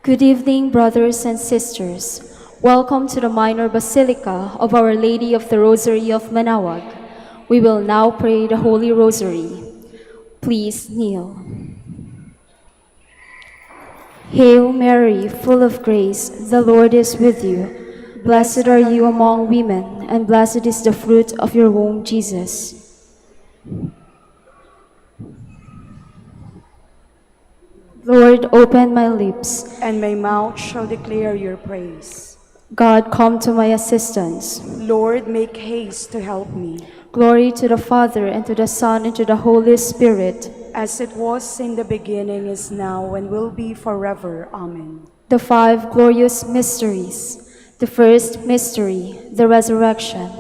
Good evening, brothers and sisters. Welcome to the Minor Basilica of Our Lady of the Rosary of Manaoag. We will now pray the Holy Rosary. Please kneel. Hail Mary, full of grace, the Lord is with you. Blessed are you among women, and blessed is the fruit of your womb, Jesus. Lord, open my lips, and my mouth shall declare your praise. God, come to my assistance. Lord, make haste to help me. Glory to the Father, and to the Son, and to the Holy Spirit. As it was in the beginning, is now, and will be forever. Amen. The five glorious mysteries. The first mystery, the resurrection.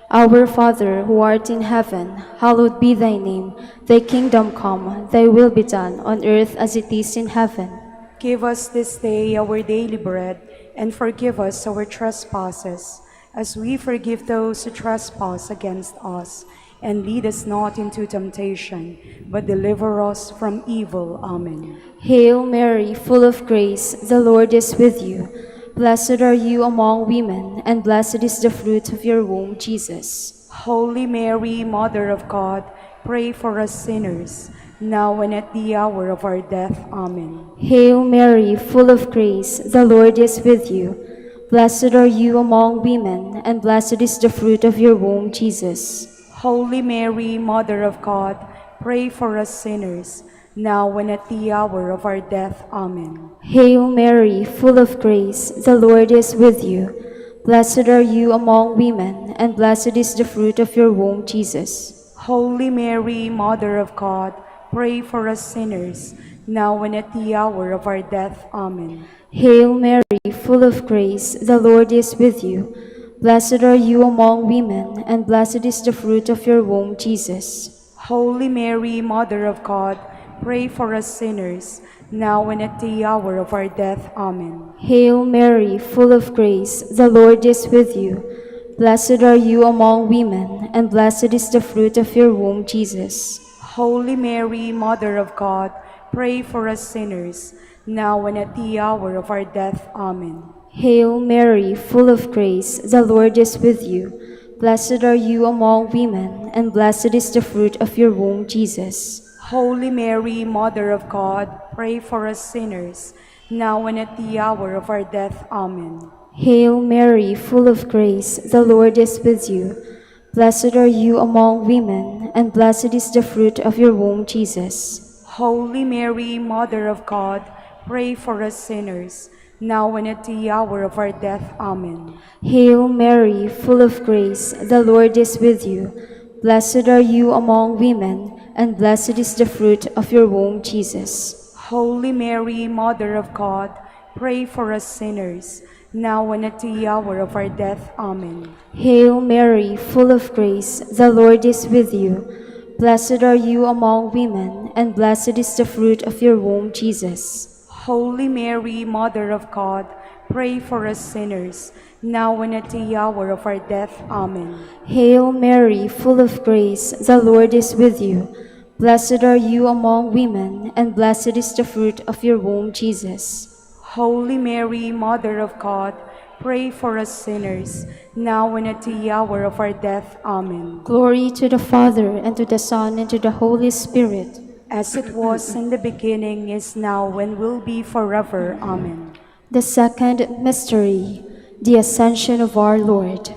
Our Father, who art in heaven, hallowed be thy name. Thy kingdom come, thy will be done, on earth as it is in heaven. Give us this day our daily bread, and forgive us our trespasses, as we forgive those who trespass against us. And lead us not into temptation, but deliver us from evil. Amen. Hail Mary, full of grace, the Lord is with you. Blessed are you among women, and blessed is the fruit of your womb, Jesus. Holy Mary, Mother of God, pray for us sinners, now and at the hour of our death. Amen. Hail Mary, full of grace, the Lord is with you. Blessed are you among women, and blessed is the fruit of your womb, Jesus. Holy Mary, Mother of God, pray for us sinners, now and at the hour of our death. Amen. Hail Mary, full of grace, the Lord is with you. Blessed are you among women, and blessed is the fruit of your womb, Jesus. Holy Mary, Mother of God, pray for us sinners, now and at the hour of our death. Amen. Hail Mary, full of grace, the Lord is with you. Blessed are you among women, and blessed is the fruit of your womb, Jesus. Holy Mary, Mother of God, pray for us sinners, now and at the hour of our death. Amen. Hail Mary, full of grace, the Lord is with you. Blessed are you among women, and blessed is the fruit of your womb, Jesus. Holy Mary, Mother of God, pray for us sinners, now and at the hour of our death. Amen. Hail Mary, full of grace, the Lord is with you. Blessed are you among women, and blessed is the fruit of your womb, Jesus. Holy Mary, Mother of God, pray for us sinners, now and at the hour of our death. Amen. Hail Mary, full of grace, the Lord is with you. Blessed are you among women, and blessed is the fruit of your womb, Jesus. Holy Mary, Mother of God, pray for us sinners, now and at the hour of our death. Amen. Hail Mary, full of grace, the Lord is with you. Blessed are you among women, and blessed is the fruit of your womb, Jesus. Holy Mary, Mother of God, pray for us sinners, now and at the hour of our death. Amen. Hail Mary, full of grace, the Lord is with you. Blessed are you among women, and blessed is the fruit of your womb, Jesus. Holy Mary, Mother of God, pray for us sinners, now and at the hour of our death. Amen. Hail Mary, full of grace, the Lord is with you. Blessed are you among women, and blessed is the fruit of your womb, Jesus. Holy Mary, Mother of God, pray for us sinners, now and at the hour of our death. Amen. Glory to the Father, and to the Son, and to the Holy Spirit. As it was in the beginning, is now, and will be forever. Amen. The second mystery, the Ascension of our Lord.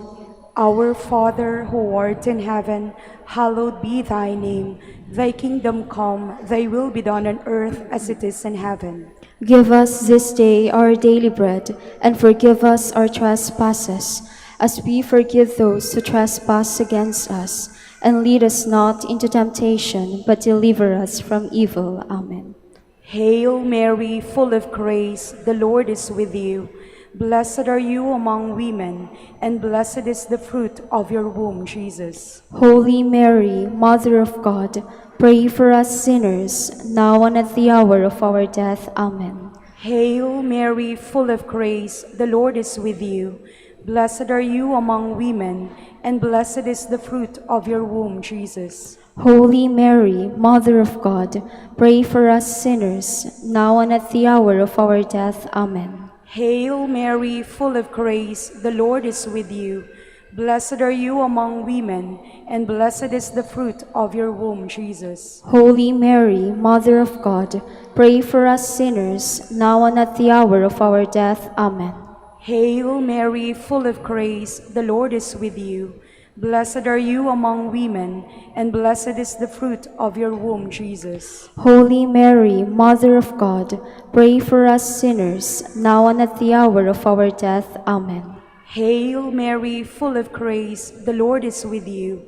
Our Father, who art in heaven, hallowed be thy name. Thy kingdom come, thy will be done on earth as it is in heaven. Give us this day our daily bread, and forgive us our trespasses, as we forgive those who trespass against us. And lead us not into temptation, but deliver us from evil. Amen. Hail Mary, full of grace, the Lord is with you. Blessed are you among women, and blessed is the fruit of your womb, Jesus. Holy Mary, Mother of God, pray for us sinners, now and at the hour of our death. Amen. Hail Mary, full of grace, the Lord is with you. Blessed are you among women, and blessed is the fruit of your womb, Jesus. Holy Mary, Mother of God, pray for us sinners, now and at the hour of our death. Amen. Hail Mary, full of grace, the Lord is with you. Blessed are you among women, and blessed is the fruit of your womb, Jesus. Holy Mary, Mother of God, pray for us sinners, now and at the hour of our death. Amen. Hail Mary, full of grace, the Lord is with you. Blessed are you among women, and blessed is the fruit of your womb, Jesus. Holy Mary, Mother of God, pray for us sinners, now and at the hour of our death. Amen. Hail Mary, full of grace, the Lord is with you.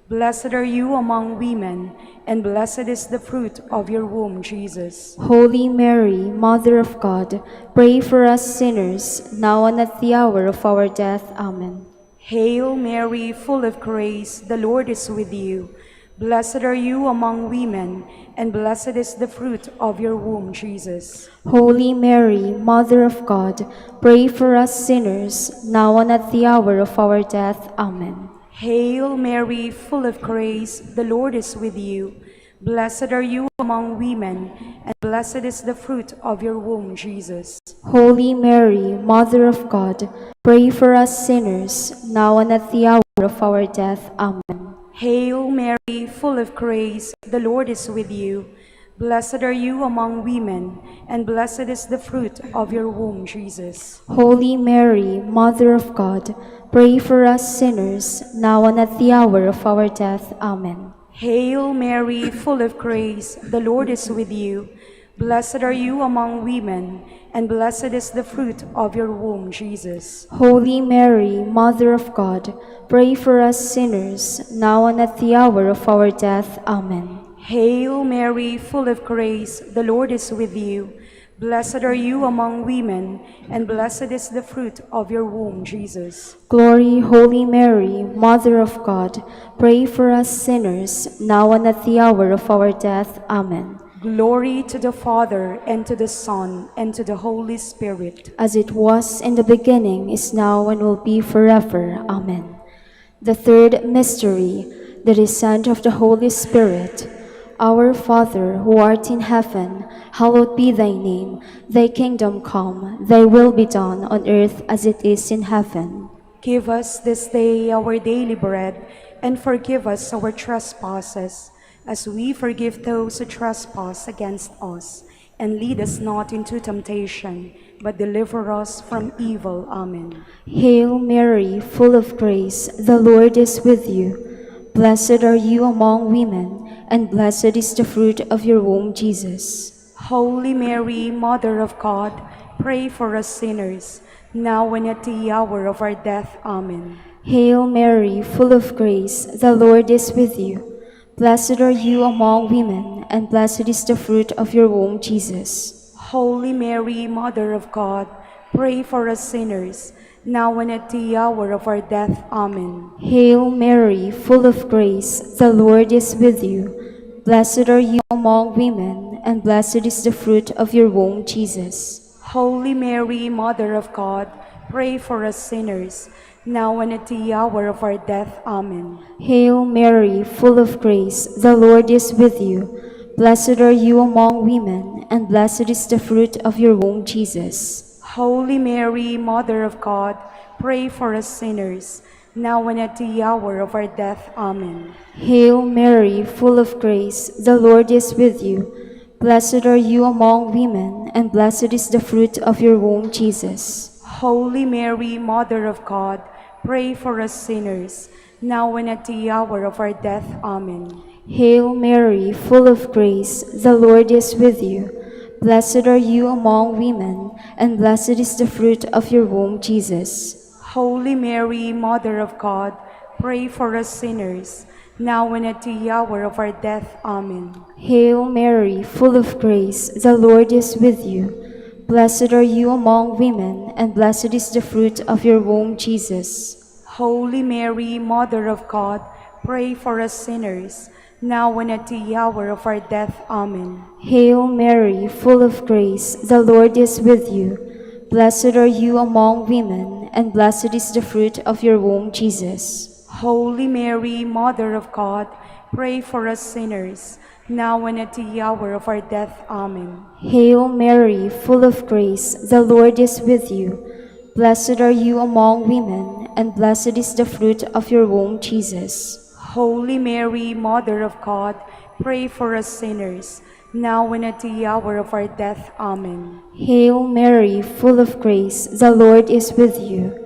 Blessed are you among women, and blessed is the fruit of your womb, Jesus. Holy Mary, Mother of God, pray for us sinners, now and at the hour of our death. Amen. Hail Mary, full of grace, the Lord is with you. Blessed are you among women, and blessed is the fruit of your womb, Jesus. Holy Mary, Mother of God, pray for us sinners, now and at the hour of our death. Amen. Hail Mary, full of grace, the Lord is with you. Blessed are you among women, and blessed is the fruit of your womb, Jesus. Holy Mary, Mother of God, pray for us sinners, now and at the hour of our death. Amen. Hail Mary, full of grace, the Lord is with you. Blessed are you among women, and blessed is the fruit of your womb, Jesus. Holy Mary, Mother of God, pray for us sinners, now and at the hour of our death. Amen. Hail Mary, full of grace, the Lord is with you. Blessed are you among women, and blessed is the fruit of your womb, Jesus. Holy Mary, Mother of God, pray for us sinners, now and at the hour of our death. Amen. Hail Mary, full of grace, the Lord is with you. Blessed are you among women, and blessed is the fruit of your womb, Jesus. Glory, Holy Mary, Mother of God, pray for us sinners, now and at the hour of our death. Amen. Glory to the Father, and to the Son, and to the Holy Spirit. As it was in the beginning, is now, and will be forever. Amen. The third mystery, the descent of the Holy Spirit. Our Father, who art in heaven, hallowed be thy name. Thy kingdom come, thy will be done on earth as it is in heaven. Give us this day our daily bread, and forgive us our trespasses, as we forgive those who trespass against us. And lead us not into temptation, but deliver us from evil. Amen. Hail Mary, full of grace, the Lord is with you. Blessed are you among women, and blessed is the fruit of your womb, Jesus. Holy Mary, Mother of God, pray for us sinners, now and at the hour of our death. Amen. Hail Mary, full of grace, the Lord is with you. Blessed are you among women, and blessed is the fruit of your womb, Jesus. Holy Mary, Mother of God, pray for us sinners, now and at the hour of our death. Amen. Hail Mary, full of grace, the Lord is with you. Blessed are you among women, and blessed is the fruit of your womb, Jesus. Holy Mary, Mother of God, pray for us sinners, now and at the hour of our death. Amen. Hail Mary, full of grace, the Lord is with you. Blessed are you among women, and blessed is the fruit of your womb, Jesus. Holy Mary, Mother of God, pray for us sinners, now and at the hour of our death. Amen. Hail Mary, full of grace, the Lord is with you. Blessed are you among women, and blessed is the fruit of your womb, Jesus. Holy Mary, Mother of God, pray for us sinners, now and at the hour of our death. Amen. Hail Mary, full of grace, the Lord is with you. Blessed are you among women, and blessed is the fruit of your womb, Jesus. Holy Mary, Mother of God, pray for us sinners, now and at the hour of our death. Amen. Hail Mary, full of grace, the Lord is with you. Blessed are you among women, and blessed is the fruit of your womb, Jesus. Holy Mary, Mother of God, pray for us sinners, now and at the hour of our death. Amen. Hail Mary, full of grace, the Lord is with you. Blessed are you among women, and blessed is the fruit of your womb, Jesus. Holy Mary, Mother of God, pray for us sinners, now and at the hour of our death. Amen. Hail Mary, full of grace, the Lord is with you. Blessed are you among women, and blessed is the fruit of your womb, Jesus. Holy Mary, Mother of God, pray for us sinners, now and at the hour of our death. Amen. Hail Mary, full of grace, the Lord is with you.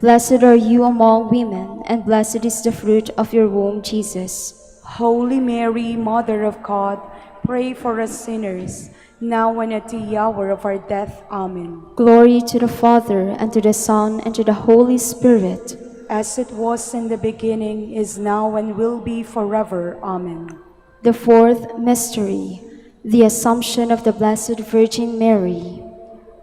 Blessed are you among women, and blessed is the fruit of your womb, Jesus. Holy Mary, Mother of God, pray for us sinners, now and at the hour of our death. Amen. Glory to the Father, and to the Son, and to the Holy Spirit. As it was in the beginning, is now, and will be forever. Amen. The fourth mystery, the Assumption of the Blessed Virgin Mary.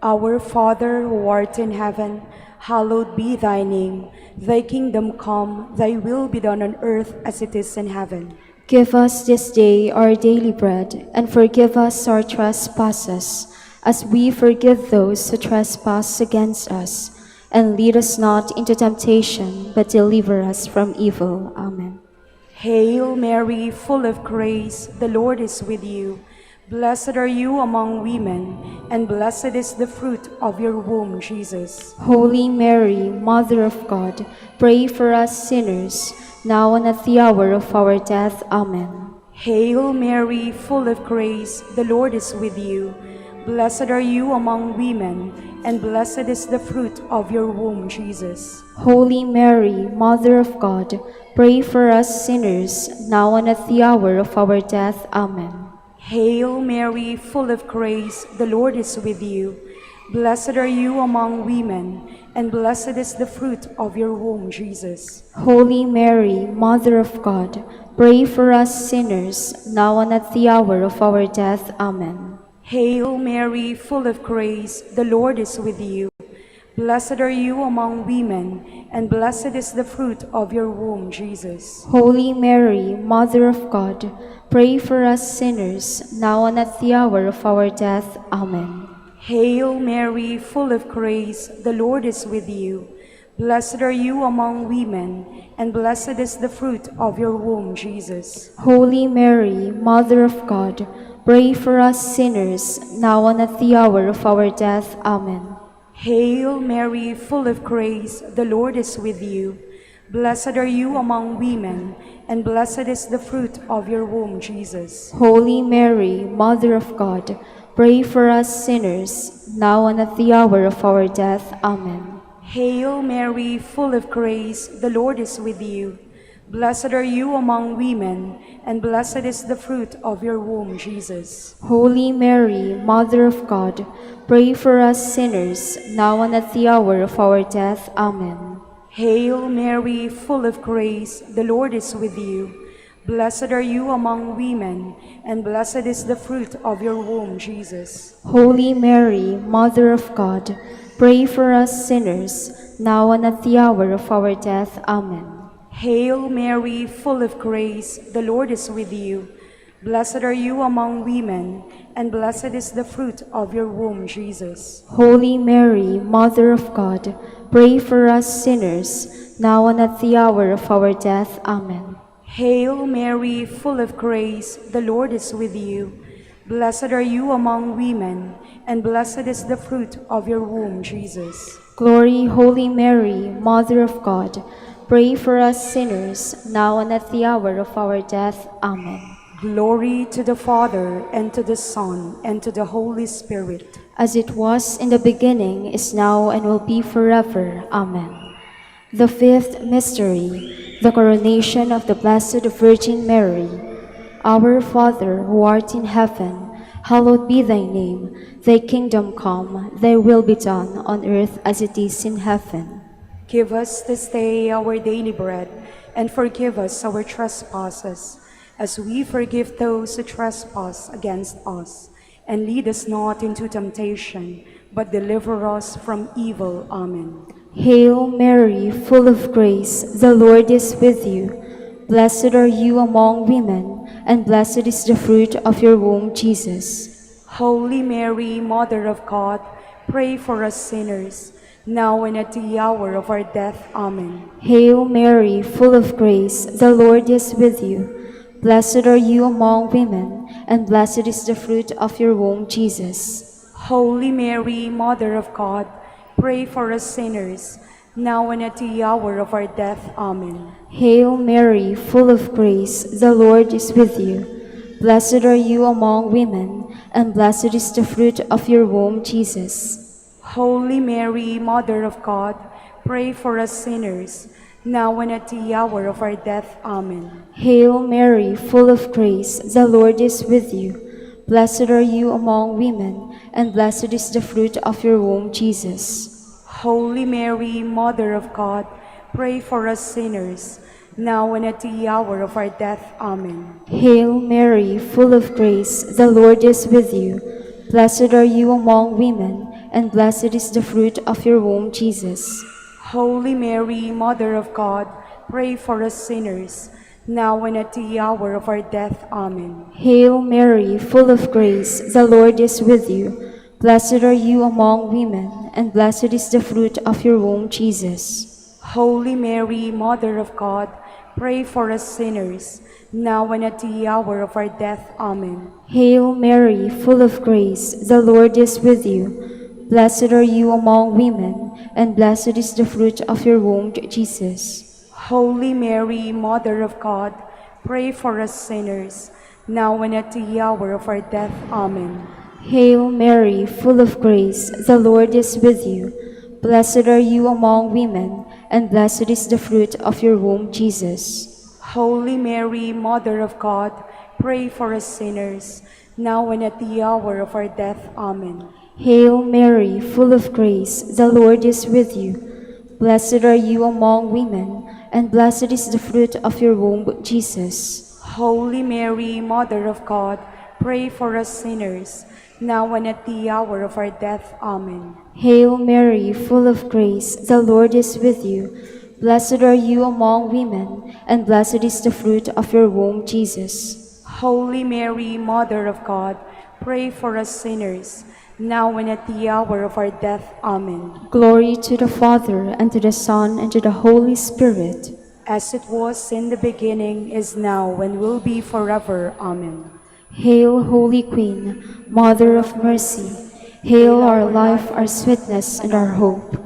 Our Father, who art in heaven, hallowed be thy name. Thy kingdom come, thy will be done on earth as it is in heaven. Give us this day our daily bread, and forgive us our trespasses, as we forgive those who trespass against us. And lead us not into temptation, but deliver us from evil. Amen. Hail Mary, full of grace, the Lord is with you. Blessed are you among women, and blessed is the fruit of your womb, Jesus. Holy Mary, Mother of God, pray for us sinners, now and at the hour of our death. Amen. Hail Mary, full of grace, the Lord is with you. Blessed are you among women, and blessed is the fruit of your womb, Jesus. Holy Mary, Mother of God, pray for us sinners, now and at the hour of our death. Amen. Hail Mary, full of grace, the Lord is with you. Blessed are you among women, and blessed is the fruit of your womb, Jesus. Holy Mary, Mother of God, pray for us sinners, now and at the hour of our death. Amen. Hail Mary, full of grace, the Lord is with you. Blessed are you among women, and blessed is the fruit of your womb, Jesus. Holy Mary, Mother of God, pray for us sinners, now and at the hour of our death. Amen. Hail Mary, full of grace, the Lord is with you. Blessed are you among women, and blessed is the fruit of your womb, Jesus. Holy Mary, Mother of God, pray for us sinners, now and at the hour of our death. Amen. Hail Mary, full of grace, the Lord is with you. Blessed are you among women, and blessed is the fruit of your womb, Jesus. Holy Mary, Mother of God, pray for us sinners, now and at the hour of our death. Amen. Hail Mary, full of grace, the Lord is with you. Blessed are you among women, and blessed is the fruit of your womb, Jesus. Holy Mary, Mother of God, pray for us sinners, now and at the hour of our death. Amen. Hail Mary, full of grace, the Lord is with you. Blessed are you among women, and blessed is the fruit of your womb, Jesus. Holy Mary, Mother of God, pray for us sinners, now and at the hour of our death. Amen. Hail Mary, full of grace, the Lord is with you. Blessed are you among women, and blessed is the fruit of your womb, Jesus. Holy Mary, Mother of God, pray for us sinners, now and at the hour of our death. Amen. Hail Mary, full of grace, the Lord is with you. Blessed are you among women, and blessed is the fruit of your womb, Jesus. Glory, Holy Mary, Mother of God, pray for us sinners, now and at the hour of our death. Amen. Glory to the Father, and to the Son, and to the Holy Spirit. As it was in the beginning, is now, and will be forever. Amen. The fifth mystery, the coronation of the Blessed Virgin Mary. Our Father, who art in heaven, hallowed be thy name. Thy kingdom come, thy will be done on earth as it is in heaven. Give us this day our daily bread, and forgive us our trespasses, as we forgive those who trespass against us. And lead us not into temptation, but deliver us from evil. Amen. Hail Mary, full of grace, the Lord is with you. Blessed are you among women, and blessed is the fruit of your womb, Jesus. Holy Mary, Mother of God, pray for us sinners, now and at the hour of our death. Amen. Hail Mary, full of grace, the Lord is with you. Blessed are you among women, and blessed is the fruit of your womb, Jesus. Holy Mary, Mother of God, pray for us sinners, now and at the hour of our death. Amen. Hail Mary, full of grace, the Lord is with you. Blessed are you among women, and blessed is the fruit of your womb, Jesus. Holy Mary, Mother of God, pray for us sinners, now and at the hour of our death. Amen. Hail Mary, full of grace, the Lord is with you. Blessed are you among women, and blessed is the fruit of your womb, Jesus. Holy Mary, Mother of God, pray for us sinners, now and at the hour of our death. Amen. Hail Mary, full of grace, the Lord is with you. Blessed are you among women, and blessed is the fruit of your womb, Jesus. Holy Mary, Mother of God, pray for us sinners, now and at the hour of our death. Amen. Hail Mary, full of grace, the Lord is with you. Blessed are you among women, and blessed is the fruit of your womb, Jesus. Holy Mary, Mother of God, pray for us sinners, now and at the hour of our death. Amen. Hail Mary, full of grace, the Lord is with you. Blessed are you among women, and blessed is the fruit of your womb, Jesus. Holy Mary, Mother of God, pray for us sinners, now and at the hour of our death. Amen. Hail Mary, full of grace, the Lord is with you. Blessed are you among women, and blessed is the fruit of your womb, Jesus. Holy Mary, Mother of God, pray for us sinners, now and at the hour of our death. Amen. Hail Mary, full of grace, the Lord is with you. Blessed are you among women, and blessed is the fruit of your womb, Jesus. Holy Mary, Mother of God, pray for us sinners, now and at the hour of our death. Amen. Hail Mary, full of grace, the Lord is with you. Blessed are you among women, and blessed is the fruit of your womb, Jesus. Holy Mary, Mother of God, pray for us sinners, now and at the hour of our death. Amen. Glory to the Father, and to the Son, and to the Holy Spirit. As it was in the beginning, is now, and will be forever. Amen. Hail, Holy Queen, Mother of Mercy. Hail our life, our sweetness, and our hope.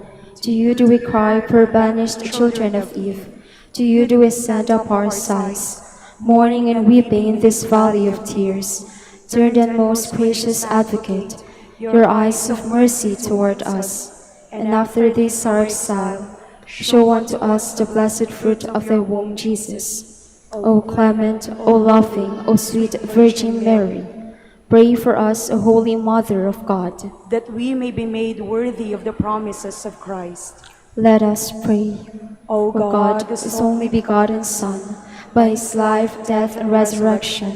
To you do we cry, poor banished children of Eve. To you do we send up our sighs, mourning and weeping in this valley of tears. Turn then, most gracious Advocate, your eyes of mercy toward us, and after this our exile, show unto us the blessed fruit of thy womb, Jesus. O clement, O loving, O sweet Virgin Mary, pray for us, O Holy Mother of God, that we may be made worthy of the promises of Christ. Let us pray. O O God, whose only begotten Son, by his life, death, and resurrection,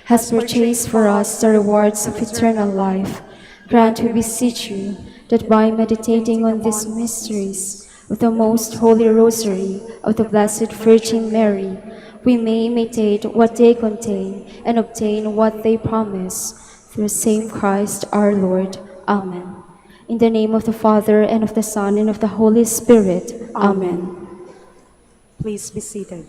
has purchased for us the rewards of eternal life, grant, we beseech you, that by meditating on these mysteries of the most Holy Rosary of the Blessed Virgin Mary, we may imitate what they contain and obtain what they promise. Through same Christ our Lord. Amen. In the name of the Father, and of the Son, and of the Holy Spirit. Amen. Please be seated.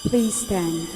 Please stand.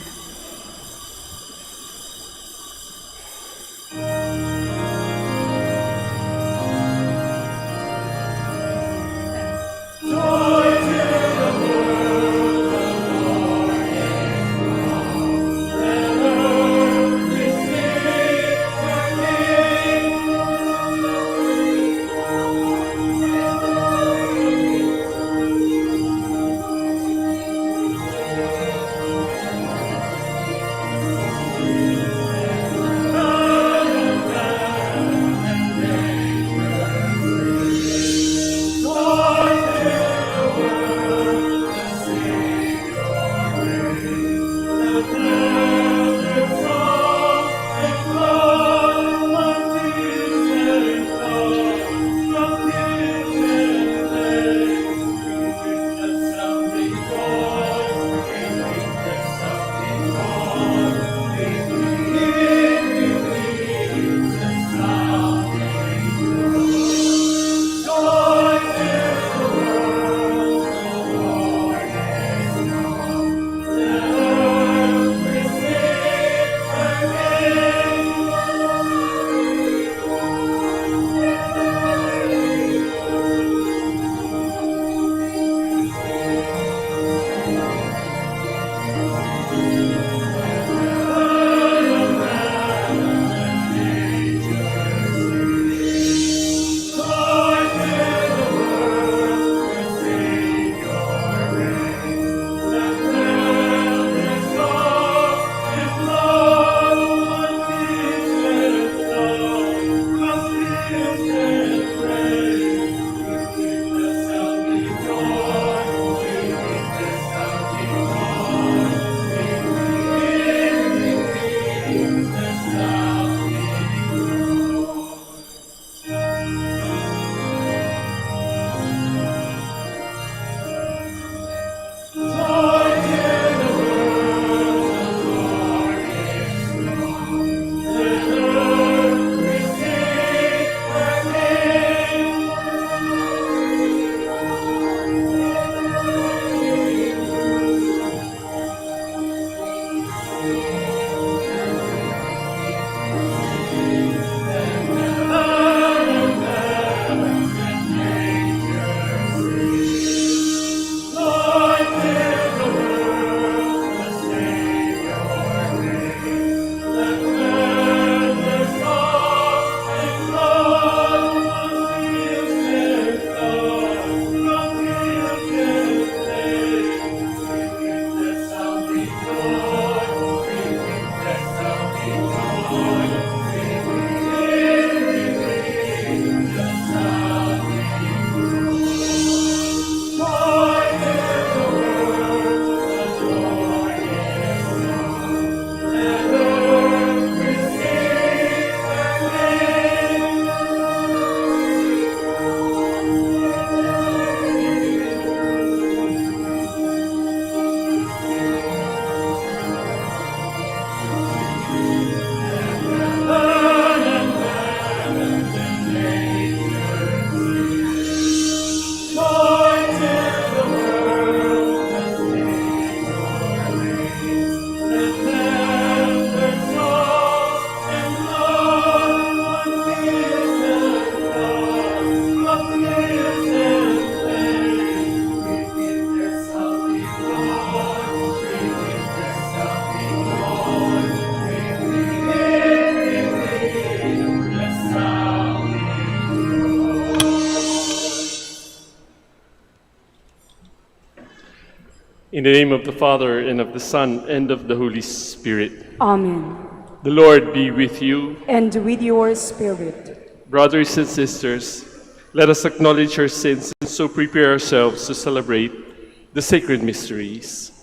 In the name of the Father, and of the Son, and of the Holy Spirit. Amen. The Lord be with you. And with your spirit. Brothers and sisters, let us acknowledge our sins and so prepare ourselves to celebrate the sacred mysteries.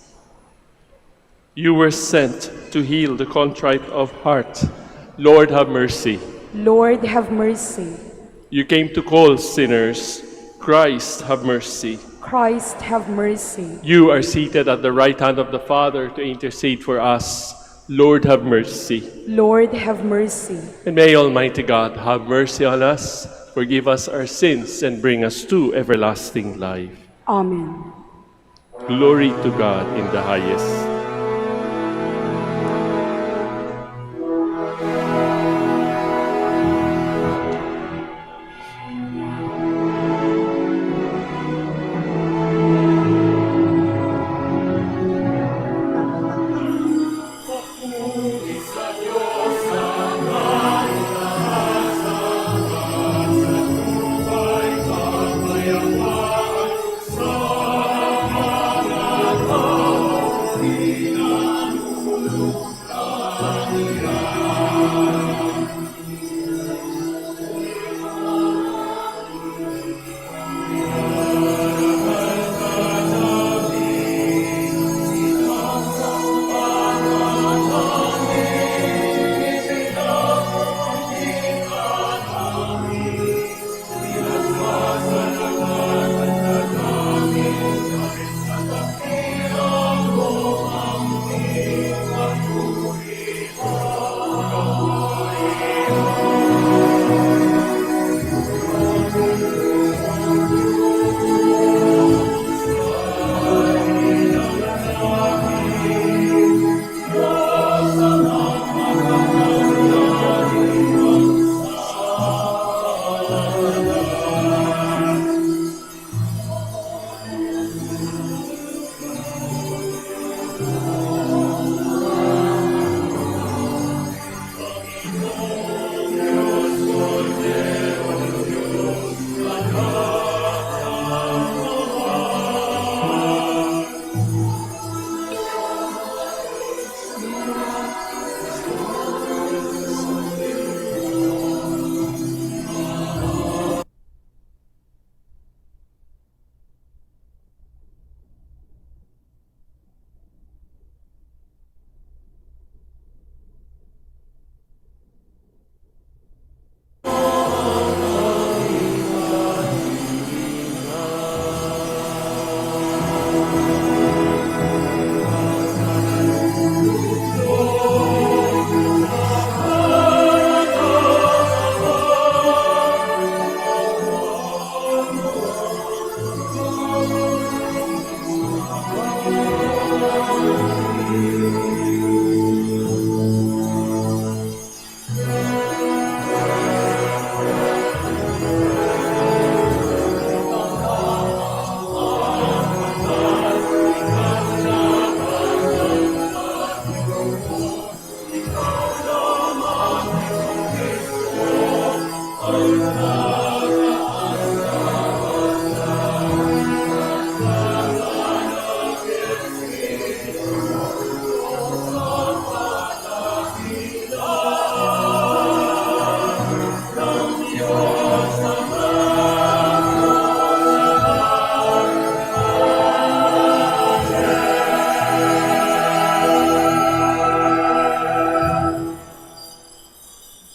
You were sent to heal the contrite of heart. Lord, have mercy. Lord, have mercy. You came to call sinners. Christ, have mercy. Christ, have mercy. You are seated at the right hand of the Father to intercede for us. Lord, have mercy. Lord, have mercy. And may Almighty God have mercy on us, forgive us our sins, and bring us to everlasting life. Amen. Glory to God in the highest.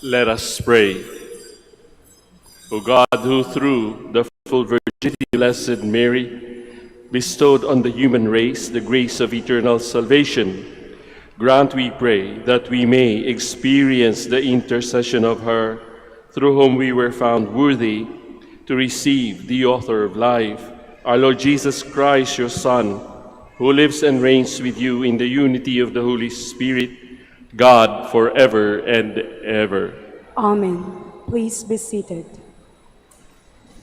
Let us pray. O God, who through the full virginity of Blessed Mary bestowed on the human race the grace of eternal salvation, grant, we pray, that we may experience the intercession of her, through whom we were found worthy to receive the author of life, our Lord Jesus Christ, your Son, who lives and reigns with you in the unity of the Holy Spirit, God, forever and ever. Amen. Please be seated.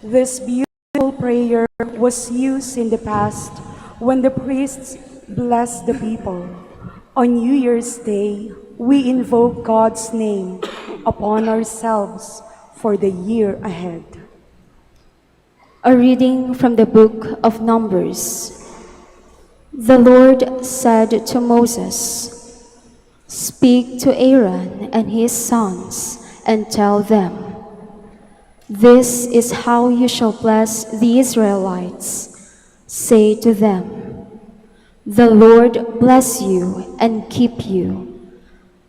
This beautiful prayer was used in the past when the priests blessed the people. On New Year's Day, we invoke God's name upon ourselves for the year ahead. A reading from the book of Numbers. The Lord said to Moses, "Speak to Aaron and his sons and tell them, 'This is how you shall bless the Israelites. Say to them, the Lord bless you and keep you.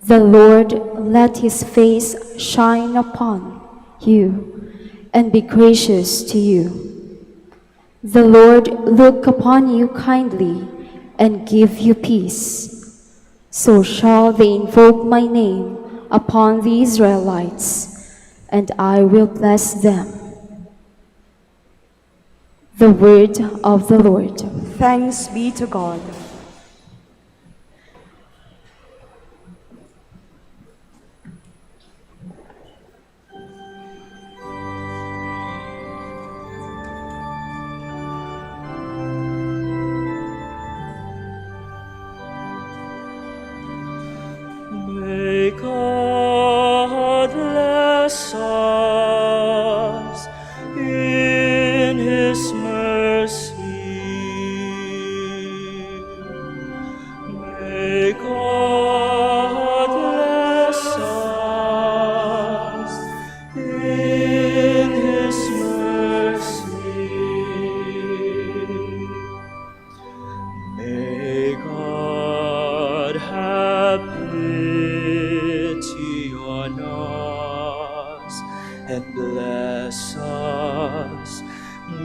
The Lord let his face shine upon you and be gracious to you. The Lord look upon you kindly and give you peace. So shall they invoke my name upon the Israelites, and I will bless them.'" The word of the Lord. Thanks be to God. May God bless us in his mercy. May God bless us in his mercy. May God have pity on us and bless us.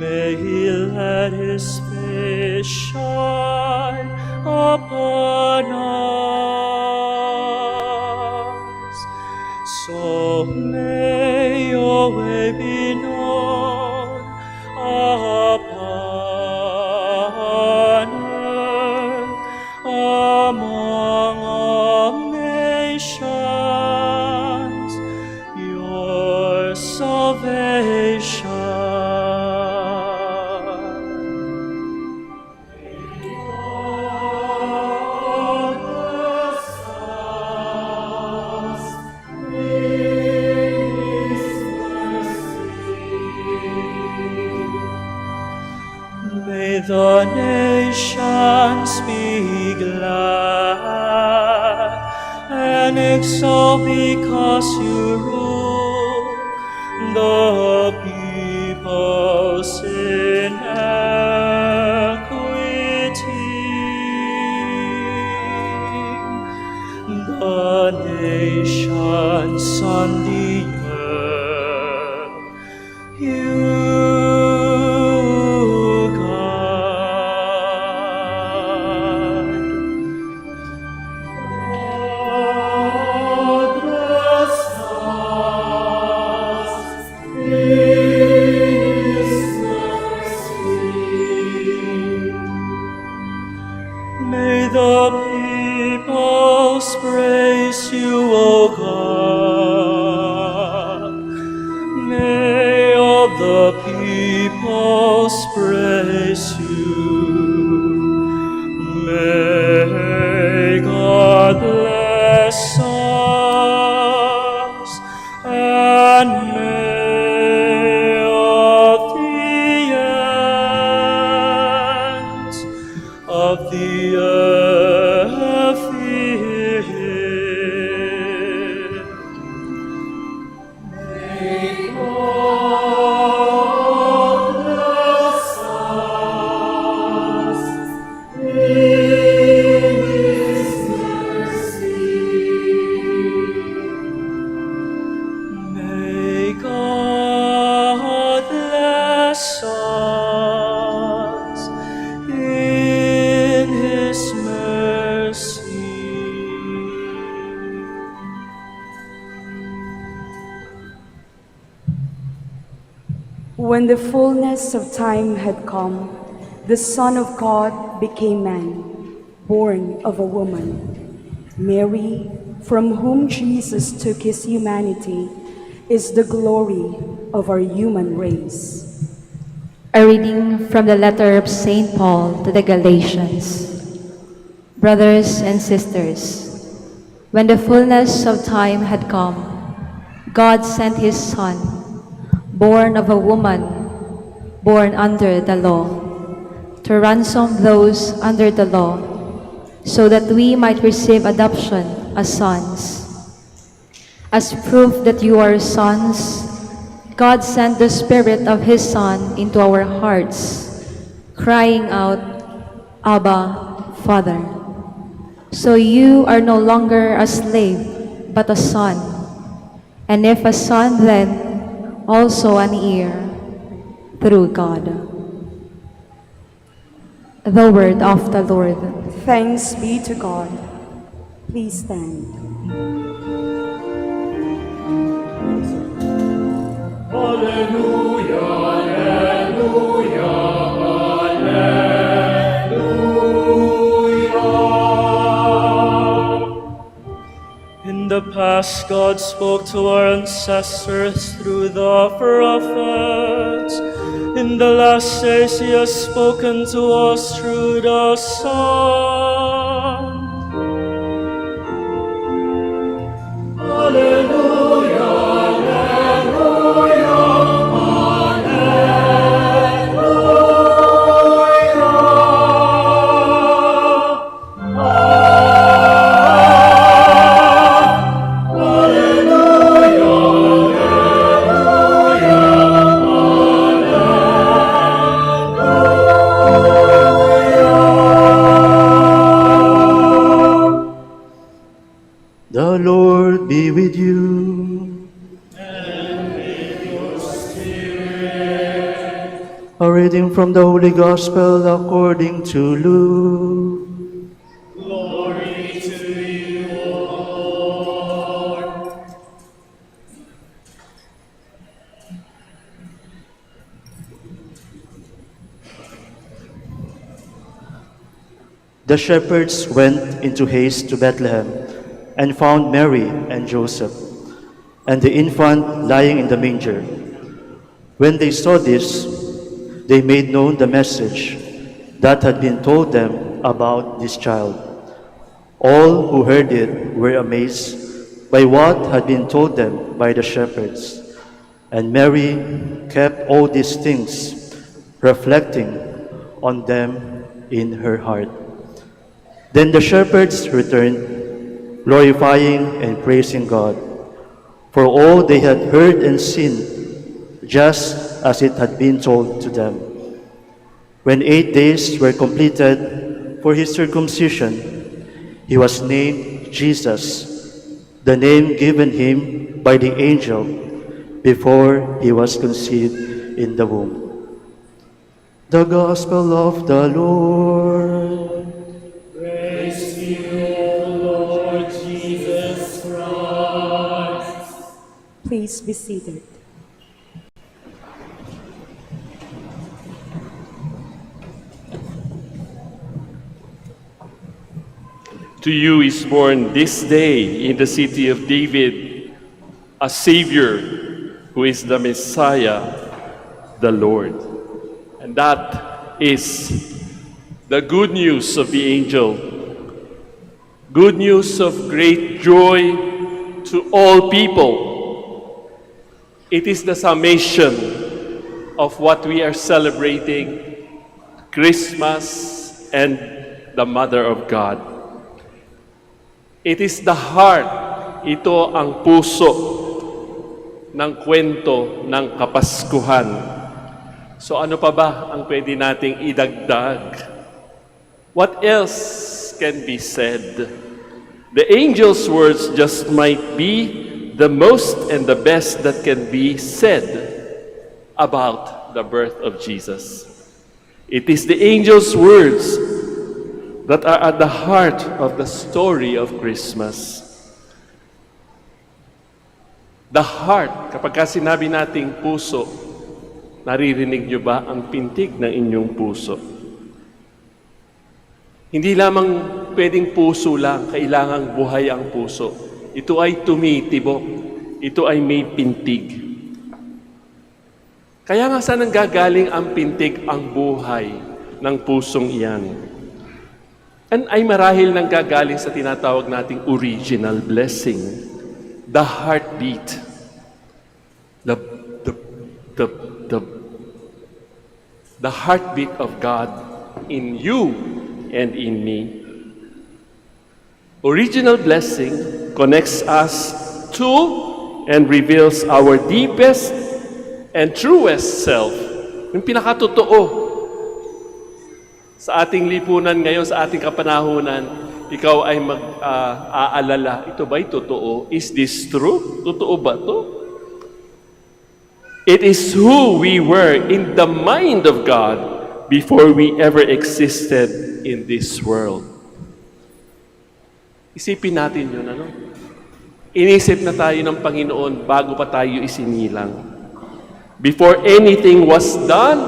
May he let his face shine upon us. So may your way be known upon earth among all nations, your salvation. God bless us in his mercy. May the nations be glad and exult because you rule the peoples in equity. The nations on the earth, you guide. God bless us in his mercy. May the peoples praise you, O God. May all the peoples praise you. May God bless us and may When the fullness of time had come, the Son of God became man, born of a woman. Mary, from whom Jesus took his humanity, is the glory of our human race. A reading from the letter of St. Paul to the Galatians. Brothers and sisters, when the fullness of time had come, God sent his Son, born of a woman, born under the law, to ransom those under the law, so that we might receive adoption as sons. As proof that you are sons, God sent the Spirit of his Son into our hearts, crying out, Abba, Father. So you are no longer a slave, but a son. And if a son, then also an heir through God. The word of the Lord. Thanks be to God. Please stand. Alleluia, alleluia, alleluia. In the past, God spoke to our ancestors through the prophets. In the last days, he has spoken to us through the Son. Alleluia, alleluia, The Lord be with you. and with your spirit. A reading from the Holy Gospel according to Luke. Glory to you, O Lord. The shepherds went into haste to Bethlehem and found Mary and Joseph and the infant lying in the manger. When they saw this, they made known the message that had been told them about this child. All who heard it were amazed by what had been told them by the shepherds. And Mary kept all these things, reflecting on them in her heart. Then the shepherds returned, glorifying and praising God for all they had heard and seen, just as it had been told to them. When 8 days were completed for his circumcision, he was named Jesus, the name given him by the angel before he was conceived in the womb. The Gospel of the Lord. Praise you, O Lord Jesus Christ. Please be seated. To you is born this day in the city of David a Savior who is the Messiah, the Lord. And that is the good news of the angel. Good news of great joy to all people. It is the summation of what we are celebrating, Christmas and the Mother of God. It is the heart, ito ang puso ng kwento ng Kapaskuhan. So ano pa ba ang pwede nating idagdag? What else can be said? The angel's words just might be the most and the best that can be said about the birth of Jesus. It is the angel's words that are at the heart of the story of Christmas. The heart, kapag sinabi nating puso, Naririnig niyo ba ang pintig ng inyong puso? Hindi lamang pwedeng puso lang, kailangang buhay ang puso. Ito ay tumitibok. Ito ay may pintig. Kaya nga saan nanggagaling ang pintig, ang buhay ng pusong iyan? Ay marahil nanggagaling sa tinatawag nating original blessing. The heartbeat. The heartbeat of God in you and in me. Original blessing connects us to and reveals our deepest and truest self. Yung pinakatotoo. Sa ating lipunan ngayon, sa ating kapanahunan, ikaw ay mag-aalala, ito ba'y totoo? Is this true? Totoo ba to? It is who we were in the mind of God before we ever existed in this world. Isipin natin yun, ano? Inisip na tayo ng Panginoon bago pa tayo isinilang. Before anything was done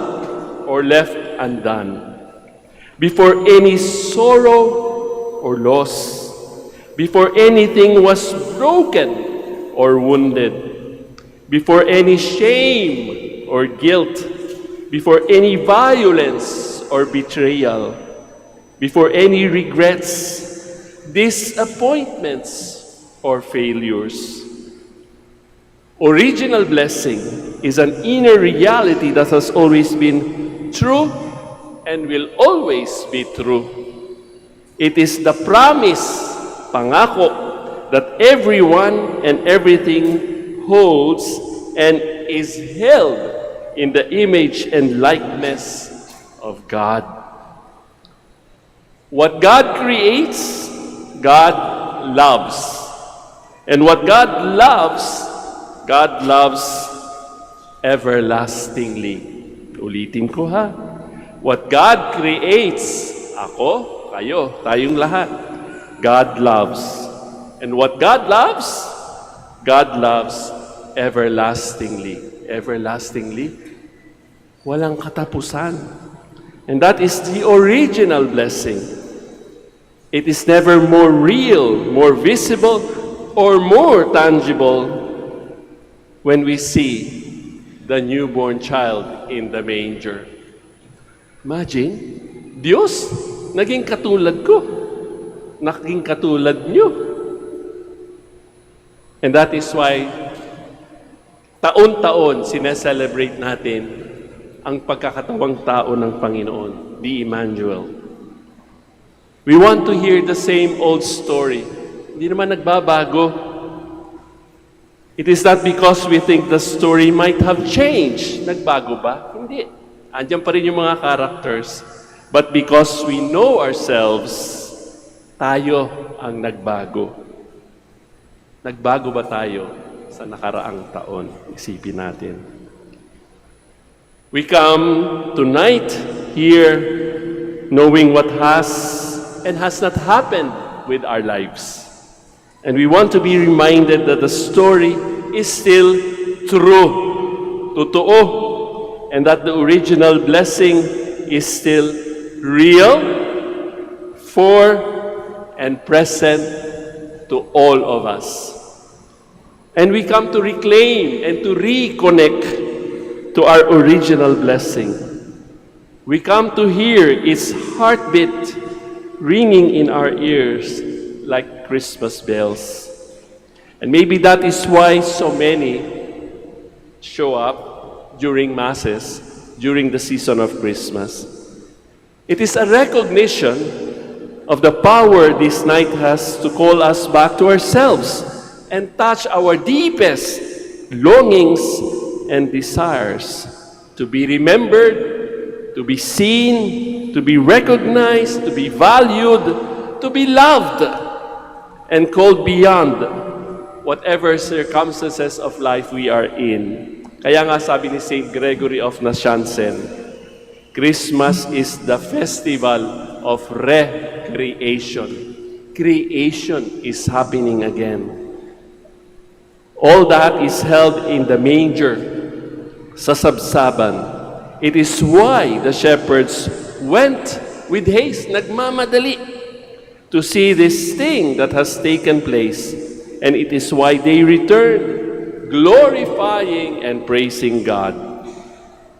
or left undone. Before any sorrow or loss. Before anything was broken or wounded. Before any shame or guilt, before any violence or betrayal, before any regrets, disappointments, or failures. Original blessing is an inner reality that has always been true and will always be true. It is the promise, pangako, that everyone and everything holds and is held in the image and likeness of God. What God creates, God loves. And what God loves everlastingly. Ulitin ko ha. What God creates, ako, kayo, tayong lahat, God loves. And what God loves everlastingly. Everlastingly, walang katapusan. And that is the original blessing. It is never more real, more visible, or more tangible when we see the newborn child in the manger. Imagine, Diyos, naging katulad ko, naging katulad nyo. And that is why taon-taon sineselebrate natin ang pagkakatawang tao ng Panginoon, the Emmanuel. We want to hear the same old story. Hindi naman nagbabago. It is not because we think the story might have changed. Nagbago ba? Hindi. Andiyan pa rin yung mga characters. But because we know ourselves, tayo ang nagbago. Nagbago ba tayo sa nakaraang taon? Isipin natin. We come tonight here knowing what has and has not happened with our lives. And we want to be reminded that the story is still true, totoo, and that the original blessing is still real, for, and present to all of us. And we come to reclaim and to reconnect to our original blessing. We come to hear its heartbeat ringing in our ears like Christmas bells. And maybe that is why so many show up during Masses, during the season of Christmas. It is a recognition of the power this night has to call us back to ourselves and touch our deepest longings and desires to be remembered, to be seen, to be recognized, to be valued, to be loved, and called beyond whatever circumstances of life we are in. Kaya nga sabi ni Saint Gregory of Nazianzen, Christmas is the festival of recreation. Creation is happening again. All that is held in the manger, sa sabsaban. It is why the shepherds went with haste, nagmamadali, to see this thing that has taken place. And it is why they returned, glorifying and praising God.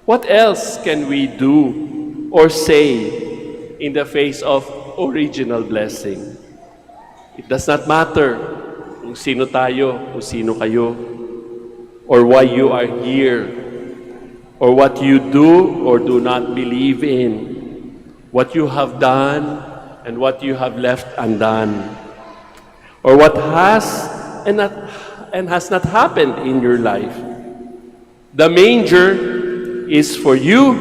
What else can we do or say in the face of original blessing? It does not matter kung sino tayo, kung sino kayo, or why you are here, or what you do or do not believe in, what you have done and what you have left undone, or what has and has not happened in your life. The manger is for you,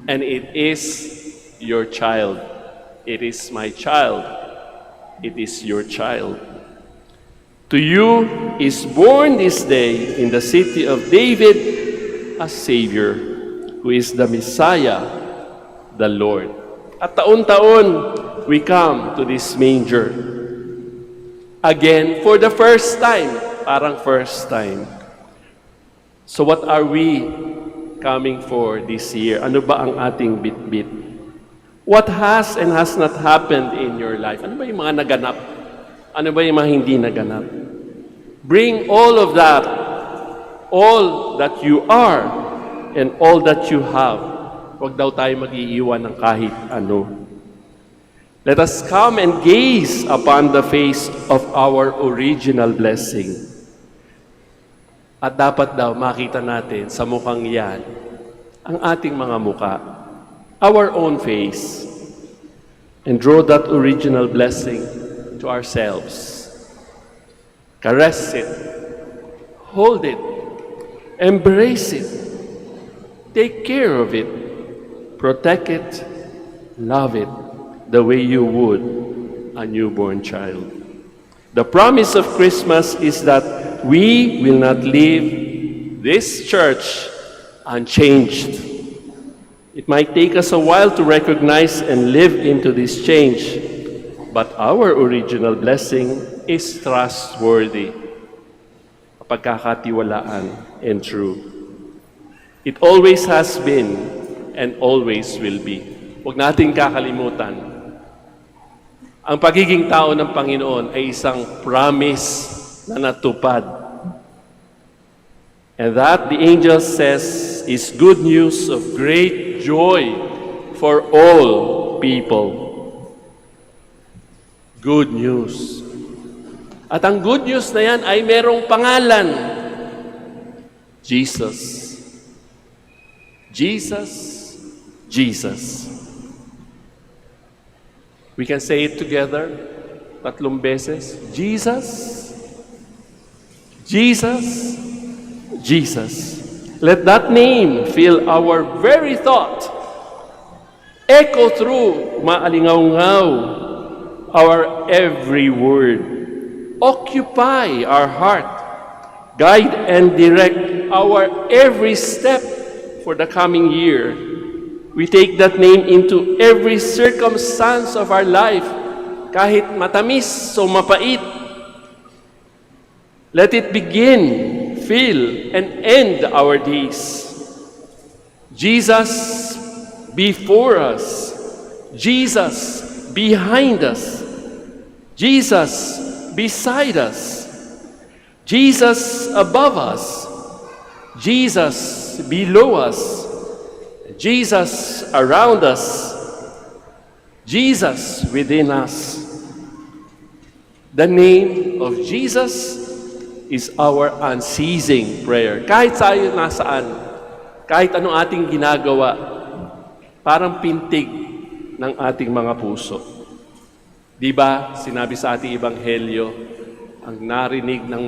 and it is your child. It is my child. It is your child. To you is born this day in the city of David a Savior, who is the Messiah, the Lord. At taon-taon, we come to this manger. Again, for the first time, parang first time. So what are we coming for this year? Ano ba ang ating bit-bit? What has and has not happened in your life? Ano ba yung mga naganap? Ano ba yung mga hindi naganap? Bring all of that, all that you are, and all that you have. Huwag daw tayo mag-iiwan ng kahit ano. Let us come and gaze upon the face of our original blessing. At dapat daw makita natin sa mukhang yan ang ating mga muka, our own face, and draw that original blessing to ourselves. Caress it, hold it, embrace it, take care of it, protect it, love it, the way you would a newborn child. The promise of Christmas is that we will not leave this church unchanged. It might take us a while to recognize and live into this change, but our original blessing is trustworthy, pagkakatiwalaan, and true. It always has been and always will be. Huwag nating kakalimutan, ang pagiging tao ng Panginoon ay isang promise na natupad. And that, the angel says, is good news of great joy for all people. Good news. At ang good news na yan ay merong pangalan. Jesus. Jesus. Jesus. We can say it together, 3 beses. Jesus. Jesus. Jesus. Let that name fill our very thought. Echo through, maalingaw-ngaw, our every word. Occupy our heart. Guide and direct our every step for the coming year. We take that name into every circumstance of our life, kahit matamis o mapait. Let it begin, fill, and end our days. Jesus before us, Jesus behind us, Jesus beside us, Jesus above us, Jesus below us, Jesus around us, Jesus within us. The name of Jesus is our unceasing prayer. Kahit tayo nasaan, kahit anong ating ginagawa, parang pintig ng ating mga puso. Di ba, sinabi sa ating Ebanghelyo, ang narinig ng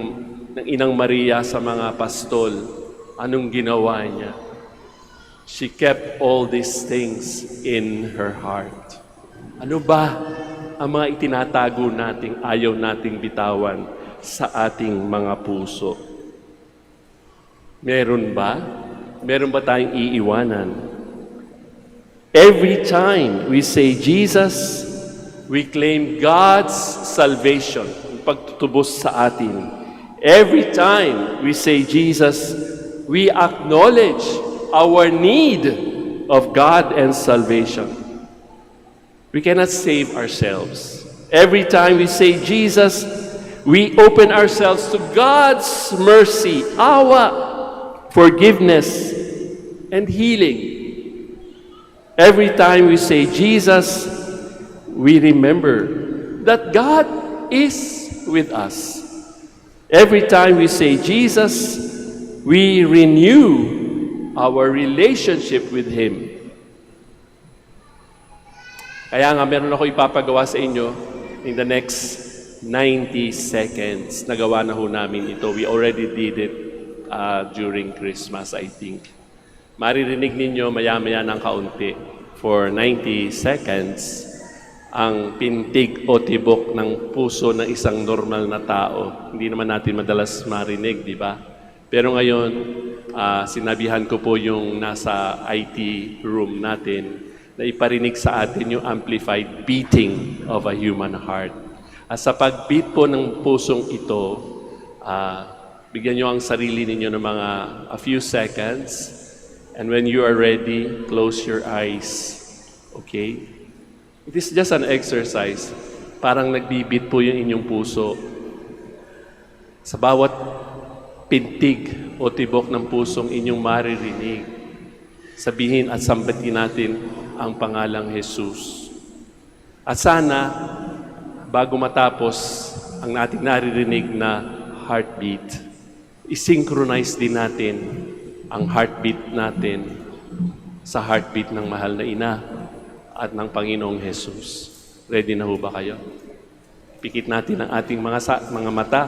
Inang Maria sa mga pastol, anong ginawa niya? She kept all these things in her heart. Ano ba ang mga itinatago nating ayaw nating bitawan sa ating mga puso? Meron ba? Meron ba tayong iiwanan? Every time we say Jesus, we claim God's salvation, ang pagtutubos sa atin. Every time we say Jesus, we acknowledge our need of God and salvation. We cannot save ourselves. Every time we say Jesus, we open ourselves to God's mercy, our forgiveness, and healing. Every time we say Jesus, we remember that God is with us. Every time we say Jesus, we renew our relationship with Him. Kaya nga meron ako ipapagawa sa inyo in the next 90 seconds. Nagawa na ho namin ito. We already did it during Christmas, I think. Maririnig ninyo maya-maya ng kaunti for 90 seconds ang pintig o tibok ng puso ng isang normal na tao. Hindi naman natin madalas marinig, di ba? Pero ngayon, sinabihan ko po yung nasa IT room natin na iparinig sa atin yung amplified beating of a human heart. At sa pag-beat po ng pusong ito, bigyan nyo ang sarili ninyo ng mga a few seconds. And when you are ready, close your eyes. Okay? It is just an exercise. Parang nagbibit po yung inyong puso. Sa bawat pintig o tibok ng pusong inyong maririnig, sabihin at sambatin natin ang pangalang Jesus. At sana, bago matapos ang ating naririnig na heartbeat, isynchronize din natin ang heartbeat natin sa heartbeat ng mahal na ina at ng Panginoong Jesus. Ready na ho ba kayo? Pikit natin ang ating mga mata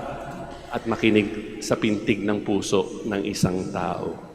at makinig sa pintig ng puso ng isang tao.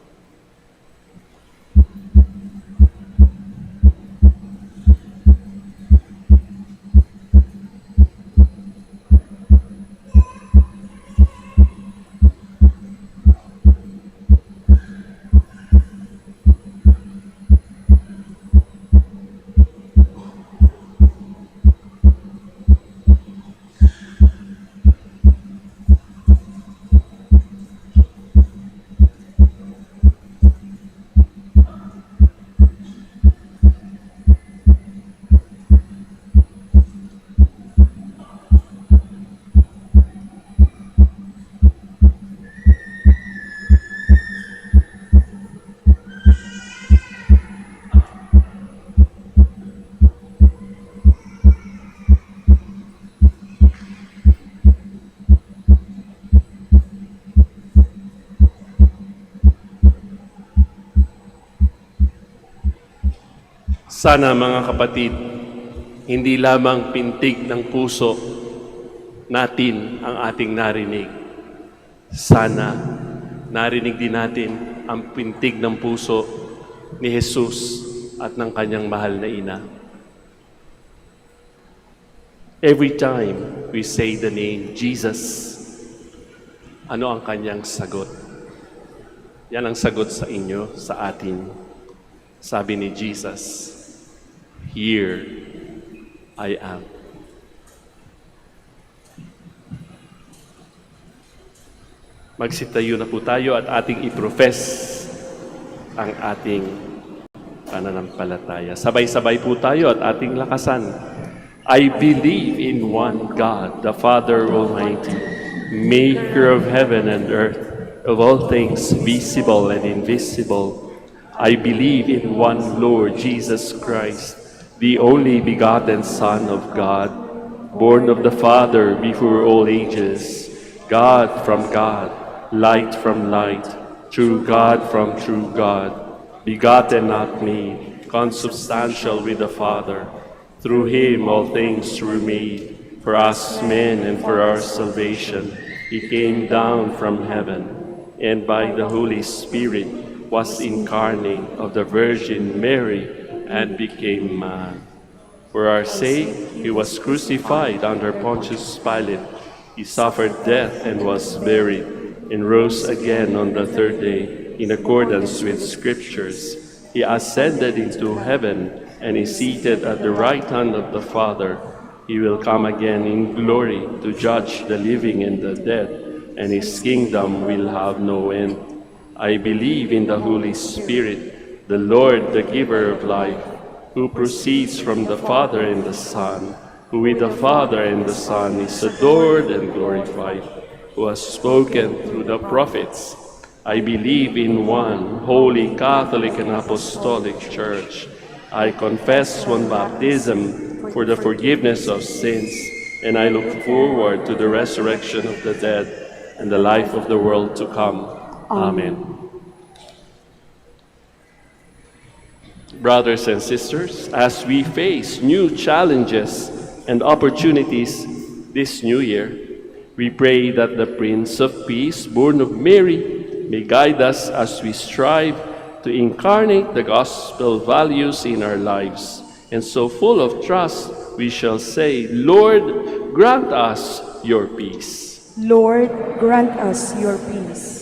Sana mga kapatid, hindi lamang pintig ng puso natin ang ating narinig. Sana narinig din natin ang pintig ng puso ni Jesus at ng kanyang mahal na ina. Every time we say the name Jesus, ano ang kanyang sagot? Yan ang sagot sa inyo, sa atin. Sabi ni Jesus, "Here I am." Magsitayo na po tayo at ating i-profess ang ating pananampalataya. Sabay-sabay po tayo at ating lakasan. I believe in one God, the Father Almighty, maker of heaven and earth, of all things visible and invisible. I believe in one Lord Jesus Christ, the only begotten Son of God, born of the Father before all ages, God from God, light from light, true God from true God, begotten not made, consubstantial with the Father. Through him all things were made. For us men and for our salvation, he came down from heaven, and by the Holy Spirit was incarnate of the Virgin Mary, and became man. For our sake, he was crucified under Pontius Pilate. He suffered death and was buried, and rose again on the third day, in accordance with Scriptures. He ascended into heaven, and is seated at the right hand of the Father. He will come again in glory to judge the living and the dead, and his kingdom will have no end. I believe in the Holy Spirit, the Lord, the giver of life, who proceeds from the Father and the Son, who with the Father and the Son is adored and glorified, who has spoken through the prophets. I believe in one holy Catholic and Apostolic Church. I confess one baptism for the forgiveness of sins, and I look forward to the resurrection of the dead and the life of the world to come. Amen. Brothers and sisters, as we face new challenges and opportunities this new year, we pray that the Prince of Peace, born of Mary, may guide us as we strive to incarnate the gospel values in our lives. And so full of trust, we shall say, Lord, grant us your peace. Lord, grant us your peace.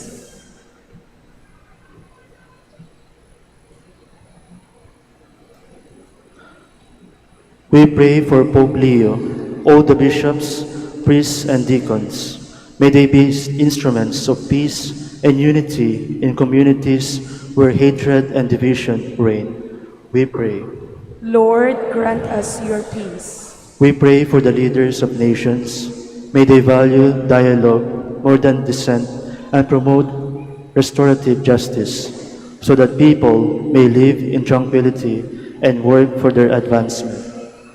We pray for Pope Leo, all the bishops, priests, and deacons. May they be instruments of peace and unity in communities where hatred and division reign. We pray. Lord, grant us your peace. We pray for the leaders of nations. May they value dialogue more than dissent and promote restorative justice so that people may live in tranquility and work for their advancement.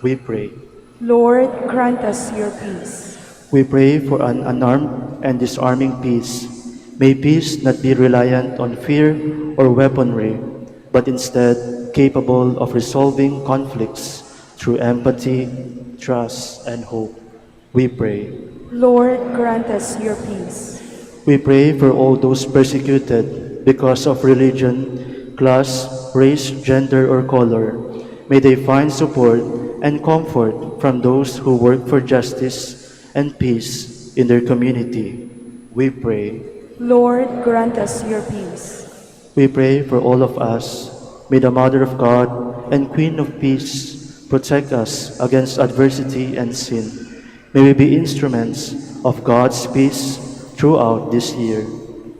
We pray. Lord, grant us your peace. We pray for an unarmed and disarming peace. May peace not be reliant on fear or weaponry, but instead capable of resolving conflicts through empathy, trust, and hope. We pray. Lord, grant us your peace. We pray for all those persecuted because of religion, class, race, gender, or color. May they find support and comfort from those who work for justice and peace in their community. We pray. Lord, grant us your peace. We pray for all of us. May the Mother of God and Queen of Peace protect us against adversity and sin. May we be instruments of God's peace throughout this year.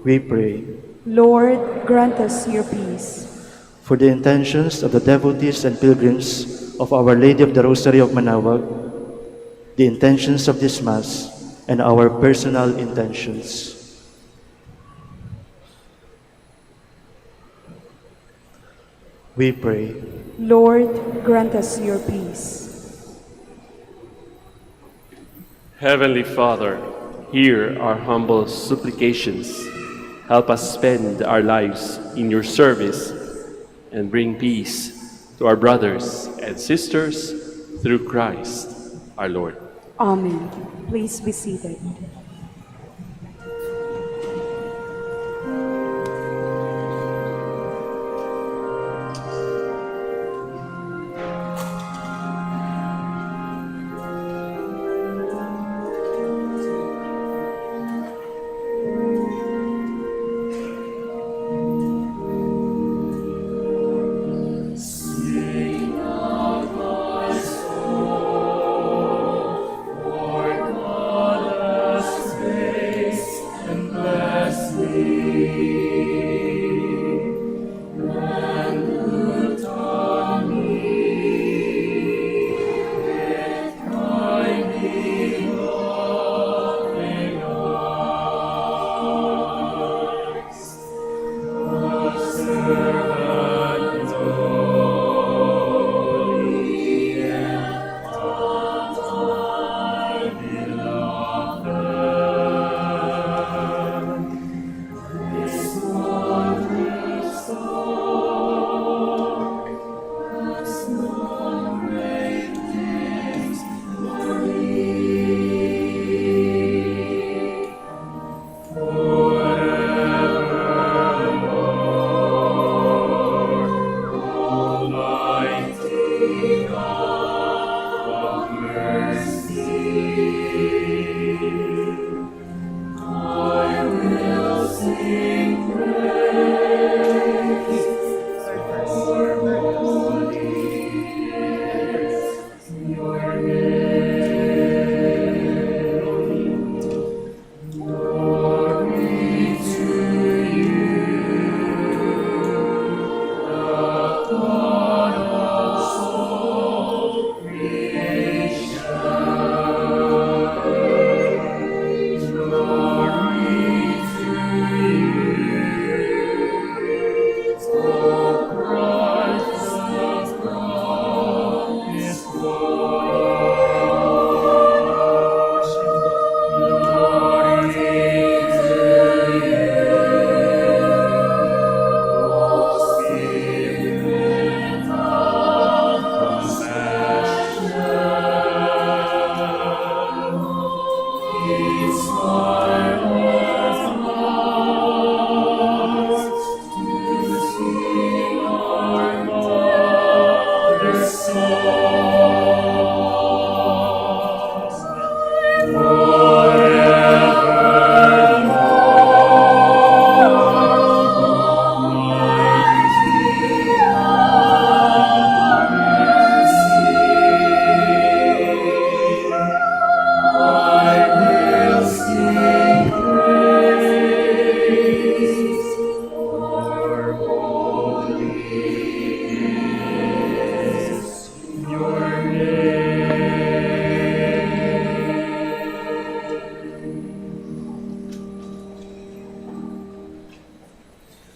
We pray. Lord, grant us your peace. For the intentions of the devotees and pilgrims of Our Lady of the Rosary of Manaoag, the intentions of this Mass, and our personal intentions. We pray. Lord, grant us your peace. Heavenly Father, hear our humble supplications. Help us spend our lives in your service and bring peace to our brothers and sisters through Christ our Lord. Amen. Please be seated. God has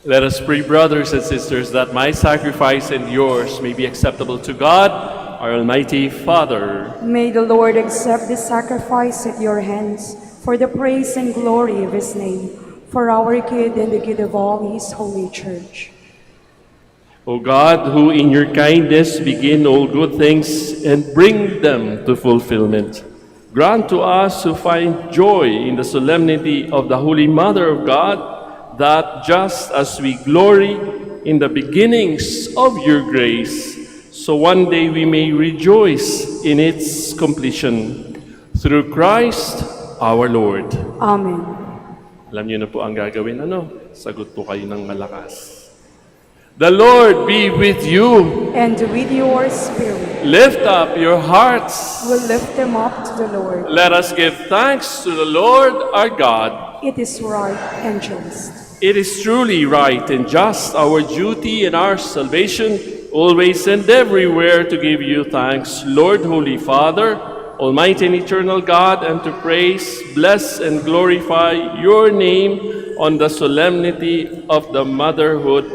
Let us pray, brothers and sisters, that my sacrifice and yours may be acceptable to God, our Almighty Father. May the Lord accept this sacrifice at your hands for the praise and glory of his name, for our good and the good of all his holy church. O God, who in your kindness begin all good things and bring them to fulfillment, grant to us who find joy in the solemnity of the Holy Mother of God, that just as we glory in the beginnings of your grace, so one day we may rejoice in its completion. Through Christ our Lord. Amen. Alam niyo na po ang gagawin, Sagot po kayo ng malakas. The Lord be with you. And with your spirit, Lift up your hearts. we'll lift them up to the Lord. Let us give thanks to the Lord our God. It is right and just. It is truly right and just, our duty and our salvation, always and everywhere to give you thanks, Lord, Holy Father, Almighty and eternal God, and to praise, bless, and glorify your name on the solemnity of the motherhood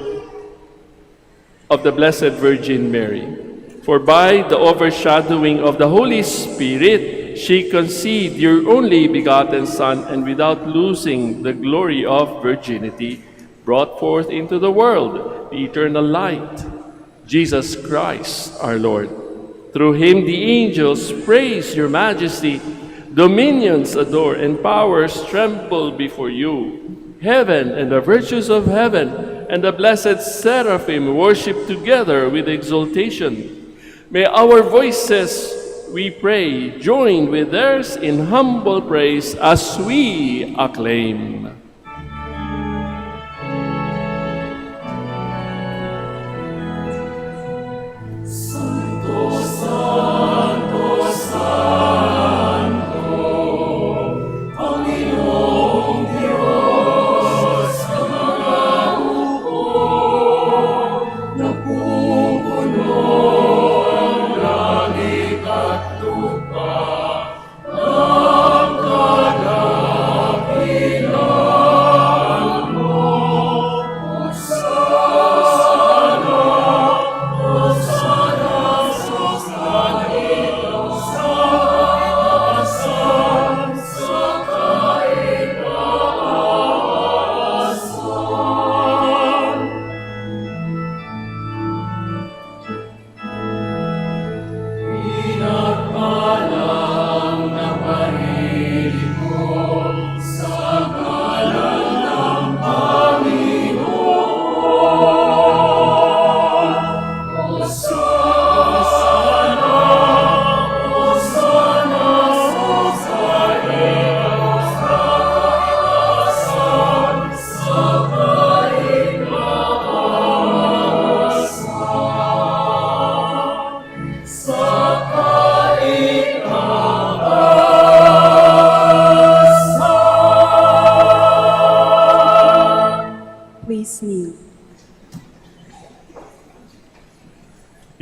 of the Blessed Virgin Mary. For by the overshadowing of the Holy Spirit, she conceived your only begotten Son, and without losing the glory of virginity, brought forth into the world the eternal light, Jesus Christ our Lord. Through him the angels praise your majesty, dominions adore, and powers tremble before you. Heaven and the virtues of heaven and the blessed seraphim worship together with exultation. May our voices, we pray, join with theirs in humble praise as we acclaim.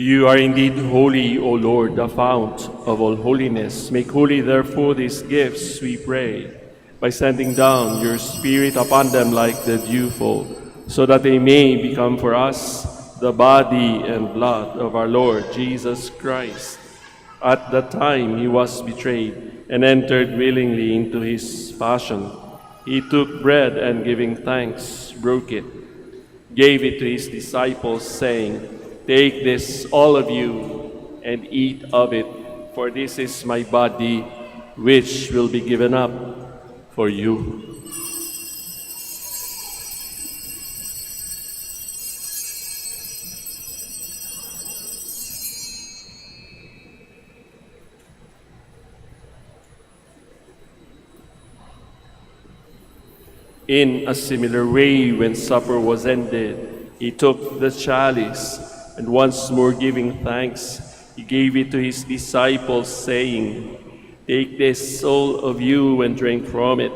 You are indeed holy, O Lord, the fount of all holiness. Make holy, therefore, these gifts, we pray, by sending down your Spirit upon them like the dewfall, so that they may become for us the body and blood of our Lord Jesus Christ. At the time he was betrayed and entered willingly into his passion, he took bread and giving thanks, broke it, gave it to his disciples, saying, "Take this, all of you, and eat of it, for this is my body, which will be given up for you." In a similar way, when supper was ended, he took the chalice, and once more giving thanks, he gave it to his disciples, saying, "Take this, all of you, and drink from it,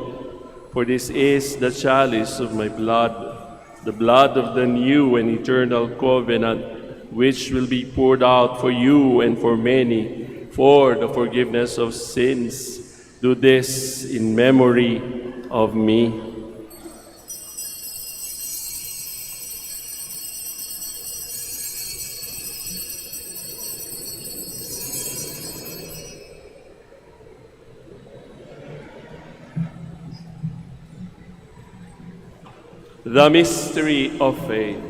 for this is the chalice of my blood, the blood of the new and eternal covenant, which will be poured out for you and for many, for the forgiveness of sins. Do this in memory of me." The mystery of faith.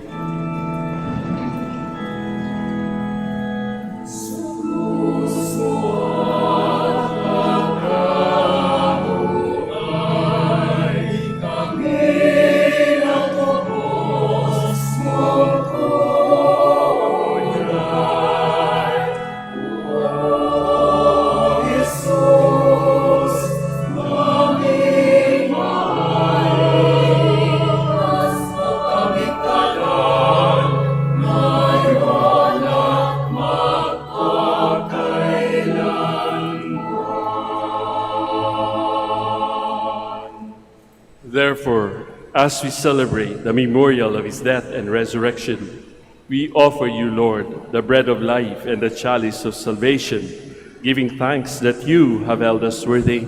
Therefore, as we celebrate the memorial of his death and resurrection, we offer you, Lord, the bread of life and the chalice of salvation, giving thanks that you have held us worthy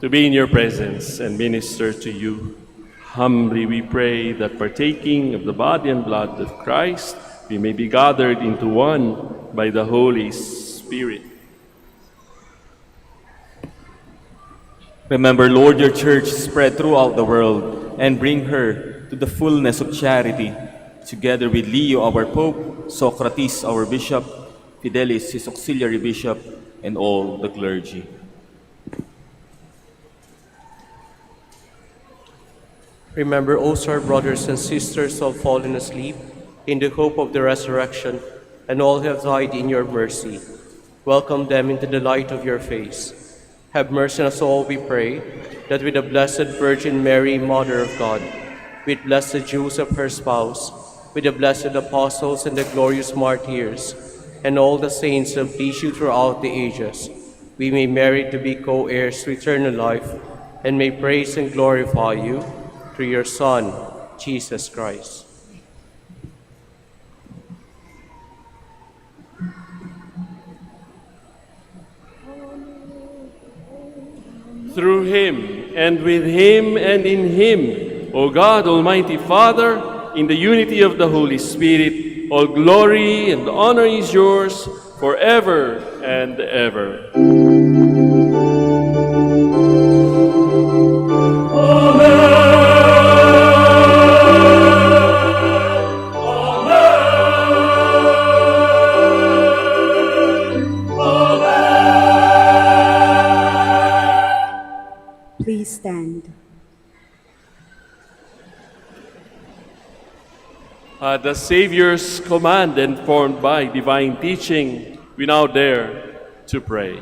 to be in your presence and minister to you. Humbly we pray that partaking of the body and blood of Christ, we may be gathered into one by the Holy Spirit. Remember, Lord, your church spread throughout the world and bring her to the fullness of charity, together with Leo, our Pope, Socrates, our Bishop, Fidelis, his auxiliary bishop, and all the clergy. Remember also our brothers and sisters who have fallen asleep in the hope of the resurrection, and all who have died in your mercy. Welcome them into the light of your face. Have mercy on us all, we pray, that with the Blessed Virgin Mary, Mother of God, with blessed Joseph, her spouse, with the blessed apostles and the glorious martyrs, and all the saints who please you throughout the ages, we may merit to be co-heirs to eternal life, and may praise and glorify you through your Son, Jesus Christ. Through him, and with him, and in him, O God, Almighty Father, in the unity of the Holy Spirit, all glory and honor is yours forever and ever. Please stand. At the Savior's command, informed by divine teaching, we now dare to pray.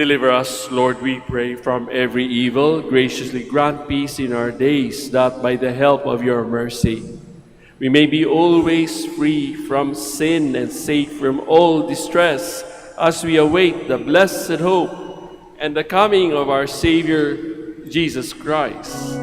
Deliver us, Lord, we pray, from every evil. Graciously grant peace in our days, that by the help of your mercy we may be always free from sin and safe from all distress, as we await the blessed hope and the coming of our Savior, Jesus Christ.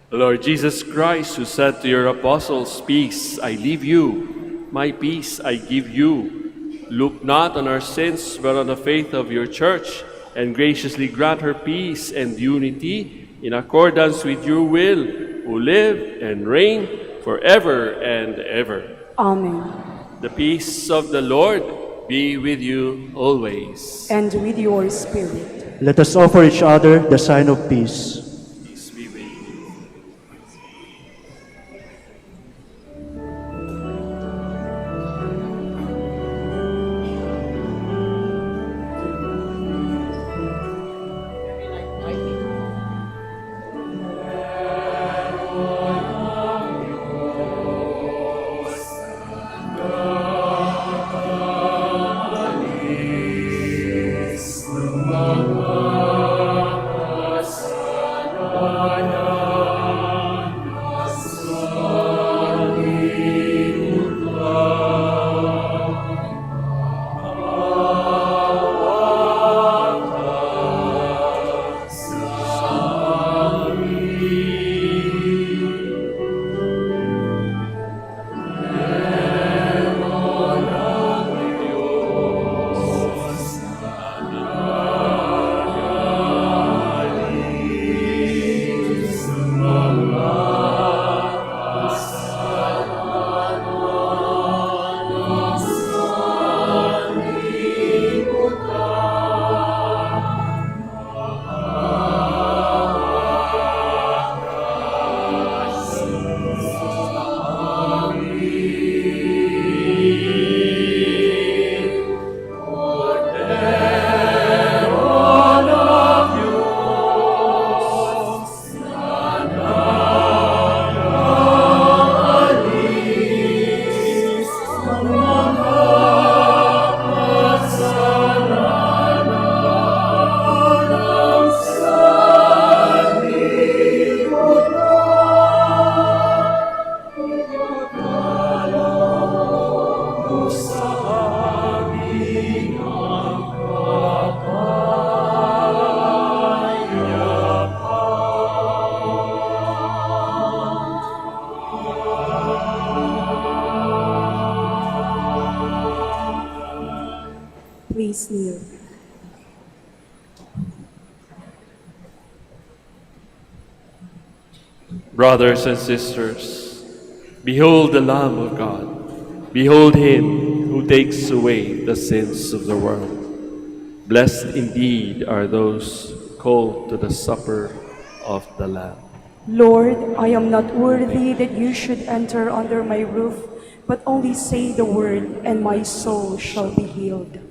Lord Jesus Christ, who said to your apostles, "Peace I leave you, my peace I give you," look not on our sins, but on the faith of your church, and graciously grant her peace and unity in accordance with your will, who live and reign forever and ever. Amen. The peace of the Lord be with you always. And with your spirit. Let us offer each other the sign of peace. Peace be with you. Please kneel. Brothers and sisters, behold the Lamb of God. Behold him who takes away the sins of the world. Blessed indeed are those called to the supper of the Lamb. Lord, I am not worthy that you should enter under my roof, but only say the word, and my soul shall be healed.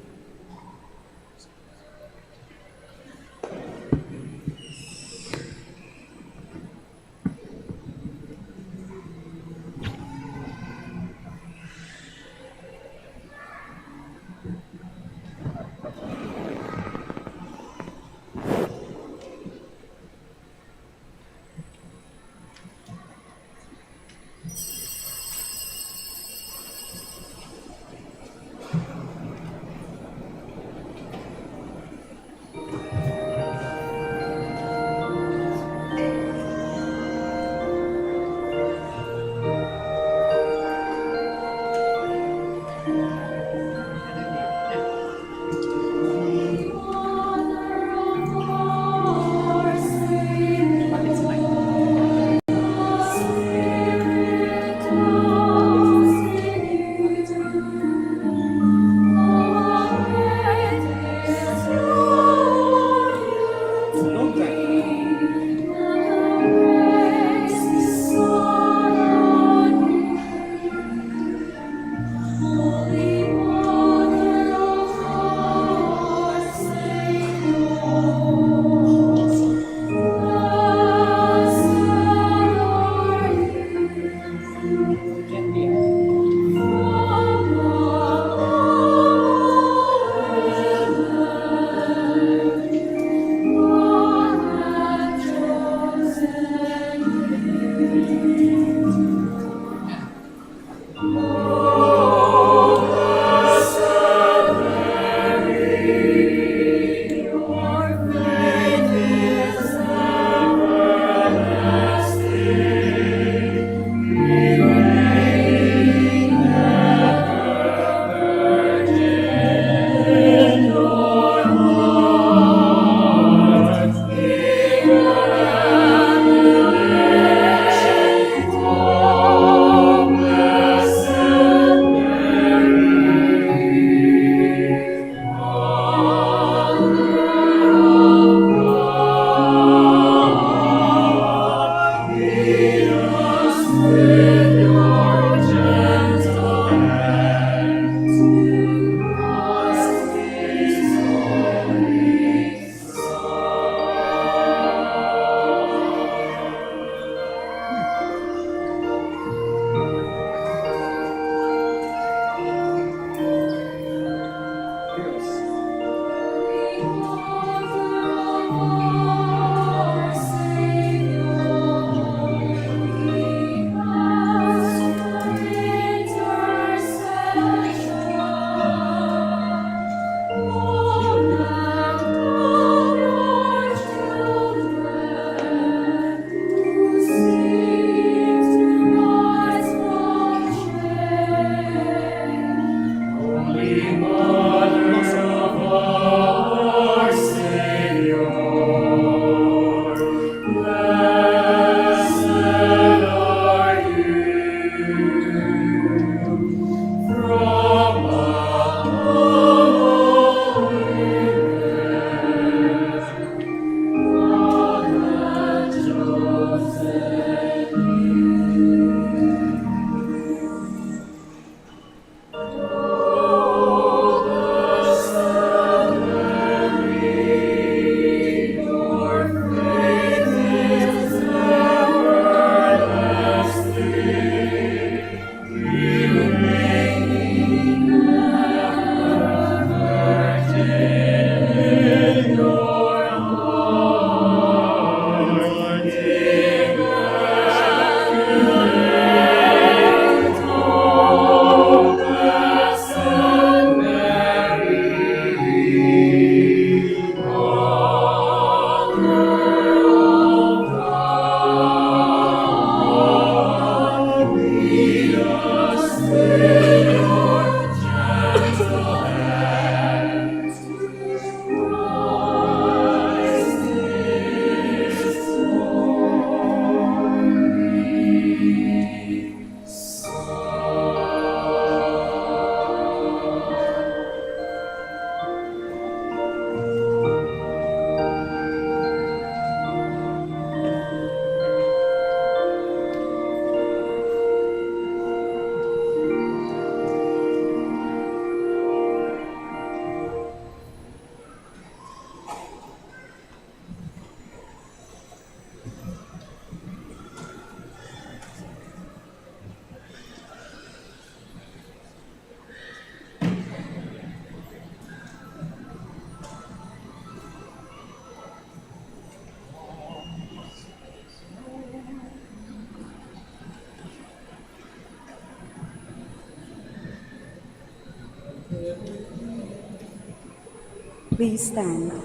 Please stand.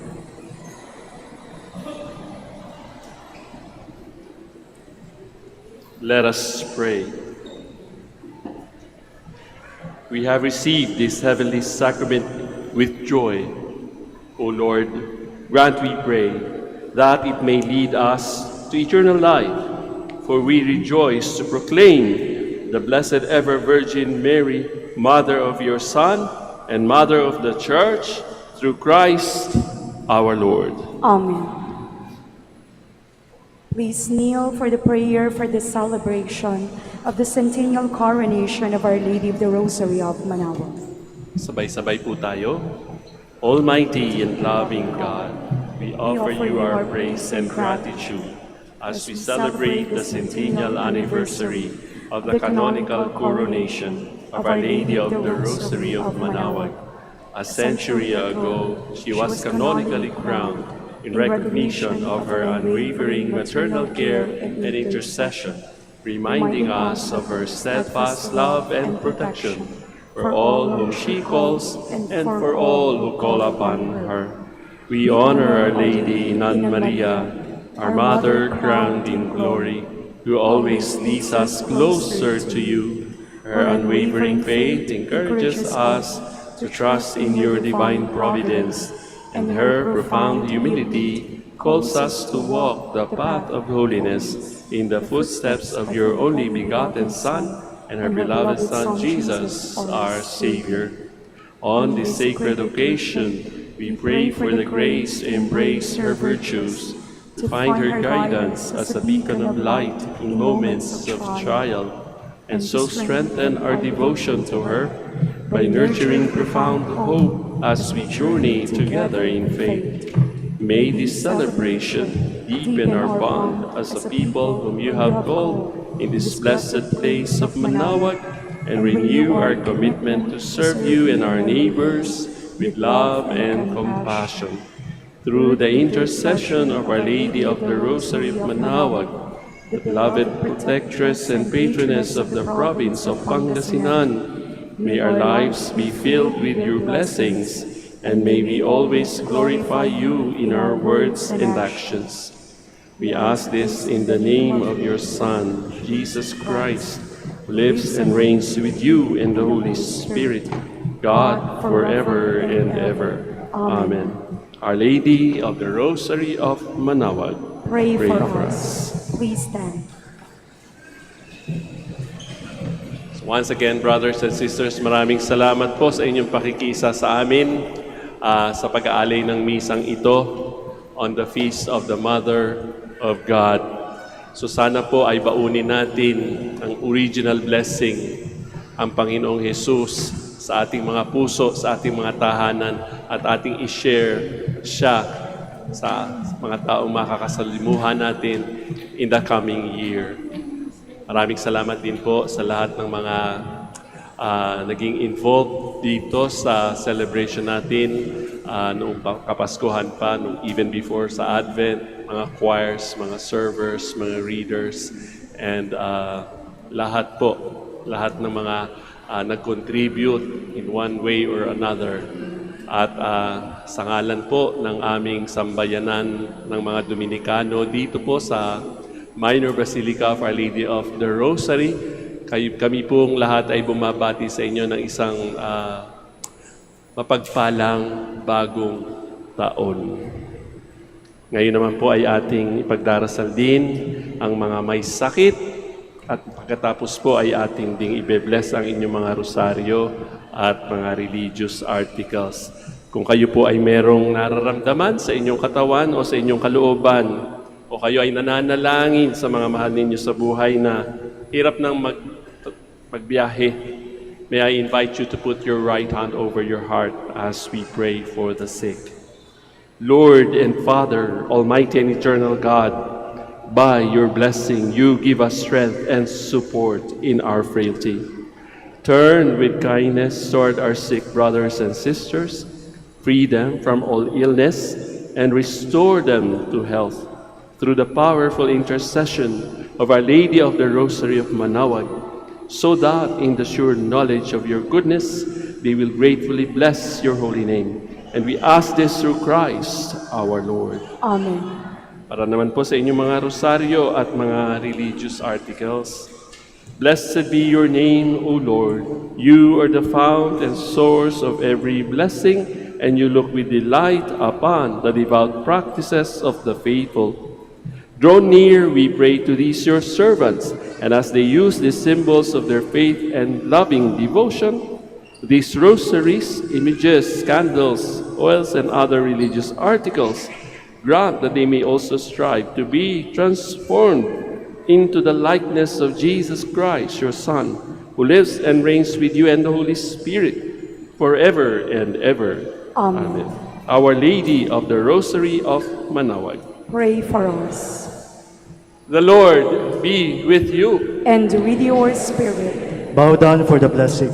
Let us pray. We have received this heavenly sacrament with joy. O Lord, grant, we pray, that it may lead us to eternal life, for we rejoice to proclaim the Blessed Ever Virgin Mary, Mother of your Son and Mother of the Church, through Christ our Lord. Amen. Please kneel for the prayer for the celebration of the centennial coronation of Our Lady of the Rosary of Manaoag. Sabay-sabay po tayo. Almighty and loving God, we offer you our praise and gratitude as we celebrate the centennial anniversary of the canonical coronation of Our Lady of the Rosary of Manaoag. A century ago, she was canonically crowned in recognition of her unwavering maternal care and intercession, reminding us of her steadfast love and protection for all whom she calls and for all who call upon her. We honor Our Lady, Nun Maria, our Mother crowned in glory, who always leads us closer to you. Her unwavering faith encourages us to trust in your divine providence, and her profound humility calls us to walk the path of holiness in the footsteps of your only begotten Son and her beloved Son Jesus, our Savior. On this sacred occasion, we pray for the grace to embrace her virtues, to find her guidance as a beacon of light in moments of trial, and so strengthen our devotion to her by nurturing profound hope as we journey together in faith. May this celebration deepen our bond as a people whom you have called in this blessed place of Manaoag, and renew our commitment to serve you and our neighbors with love and compassion. Through the intercession of Our Lady of the Rosary of Manaoag, the beloved protectress and patroness of the province of Pangasinan, may our lives be filled with your blessings, and may we always glorify you in our words and actions. We ask this in the name of your Son, Jesus Christ, who lives and reigns with you and the Holy Spirit, God, forever and ever. Amen. Our Lady of the Rosary of Manaoag, Pray for us. Please stand. Once again, brothers and sisters, maraming salamat po sa inyong pakikisa sa amin sa pag-aalay ng misang ito on the Feast of the Mother of God. So sana po ay baunin natin ang original blessing, ang Panginoong Jesus sa ating mga puso, sa ating mga tahanan, at ating i-share siya sa mga taong makakasalimuhan natin in the coming year. Maraming salamat din po sa lahat ng mga naging involved dito sa celebration natin noong Kapaskuhan pa, even before sa Advent, mga choirs, mga servers, mga readers, and lahat ng mga nag-contribute in one way or another. At sa ngalan po ng aming sambayanan ng mga Dominikano dito po sa Minor Basilica of Our Lady of the Rosary, kami pong lahat ay bumabati sa inyo ng isang mapagpalang bagong taon. Ngayon naman po ay ating ipagdarasal din ang mga may sakit, at pagkatapos po ay ating ding ibe-bless ang inyong mga rosaryo at mga religious articles. Kung kayo po ay merong nararamdaman sa inyong katawan o sa inyong kalooban, o kayo ay nananalangin sa mga mahal ninyo sa buhay na hirap nang magbiyahe, may I invite you to put your right hand over your heart as we pray for the sick. Lord and Father, Almighty and Eternal God, by your blessing you give us strength and support in our frailty. Turn with kindness toward our sick brothers and sisters, free them from all illness, and restore them to health. Through the powerful intercession of Our Lady of the Rosary of Manaoag, so that in the sure knowledge of your goodness, they will gratefully bless your holy name. And we ask this through Christ our Lord. Amen. Para naman po sa inyong mga rosaryo at mga religious articles, blessed be your name, O Lord. You are the fount and source of every blessing, and you look with delight upon the devout practices of the faithful. Draw near, we pray, to these your servants, and as they use these symbols of their faith and loving devotion, these rosaries, images, candles, oils, and other religious articles, grant that they may also strive to be transformed into the likeness of Jesus Christ, your Son, who lives and reigns with you and the Holy Spirit, forever and ever. Amen. Our Lady of the Rosary of Manaoag, Pray for us. The Lord be with you. And with your spirit. Bow down for the blessing.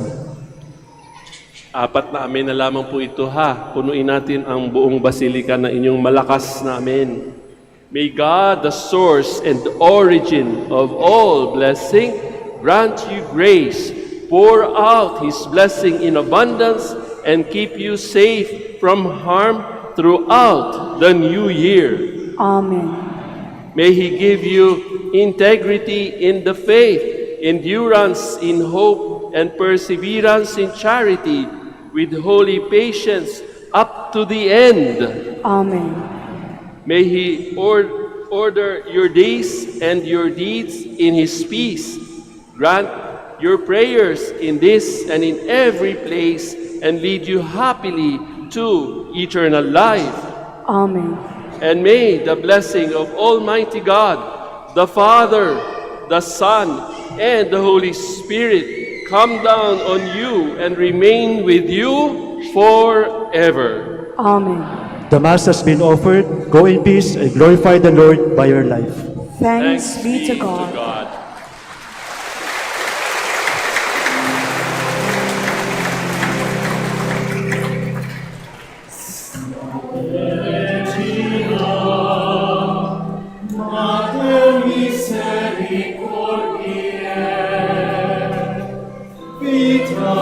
Apat na amen na lamang po ito ha. Punuin natin ang buong basilika na inyong malakas na amen. May God, the source and origin of all blessing, grant you grace, pour out His blessing in abundance, and keep you safe from harm throughout the new year. Amen. May He give you integrity in the faith, endurance in hope, and perseverance in charity, with holy patience up to the end. Amen. May He order your days and your deeds in His peace. Grant your prayers in this and in every place, and lead you happily to eternal life. Amen. And may the blessing of Almighty God, the Father, the Son, and the Holy Spirit come down on you and remain with you forever. Amen. The Mass has been offered. Go in peace and glorify the Lord by your life. Thanks be to God. Misericordiae, vita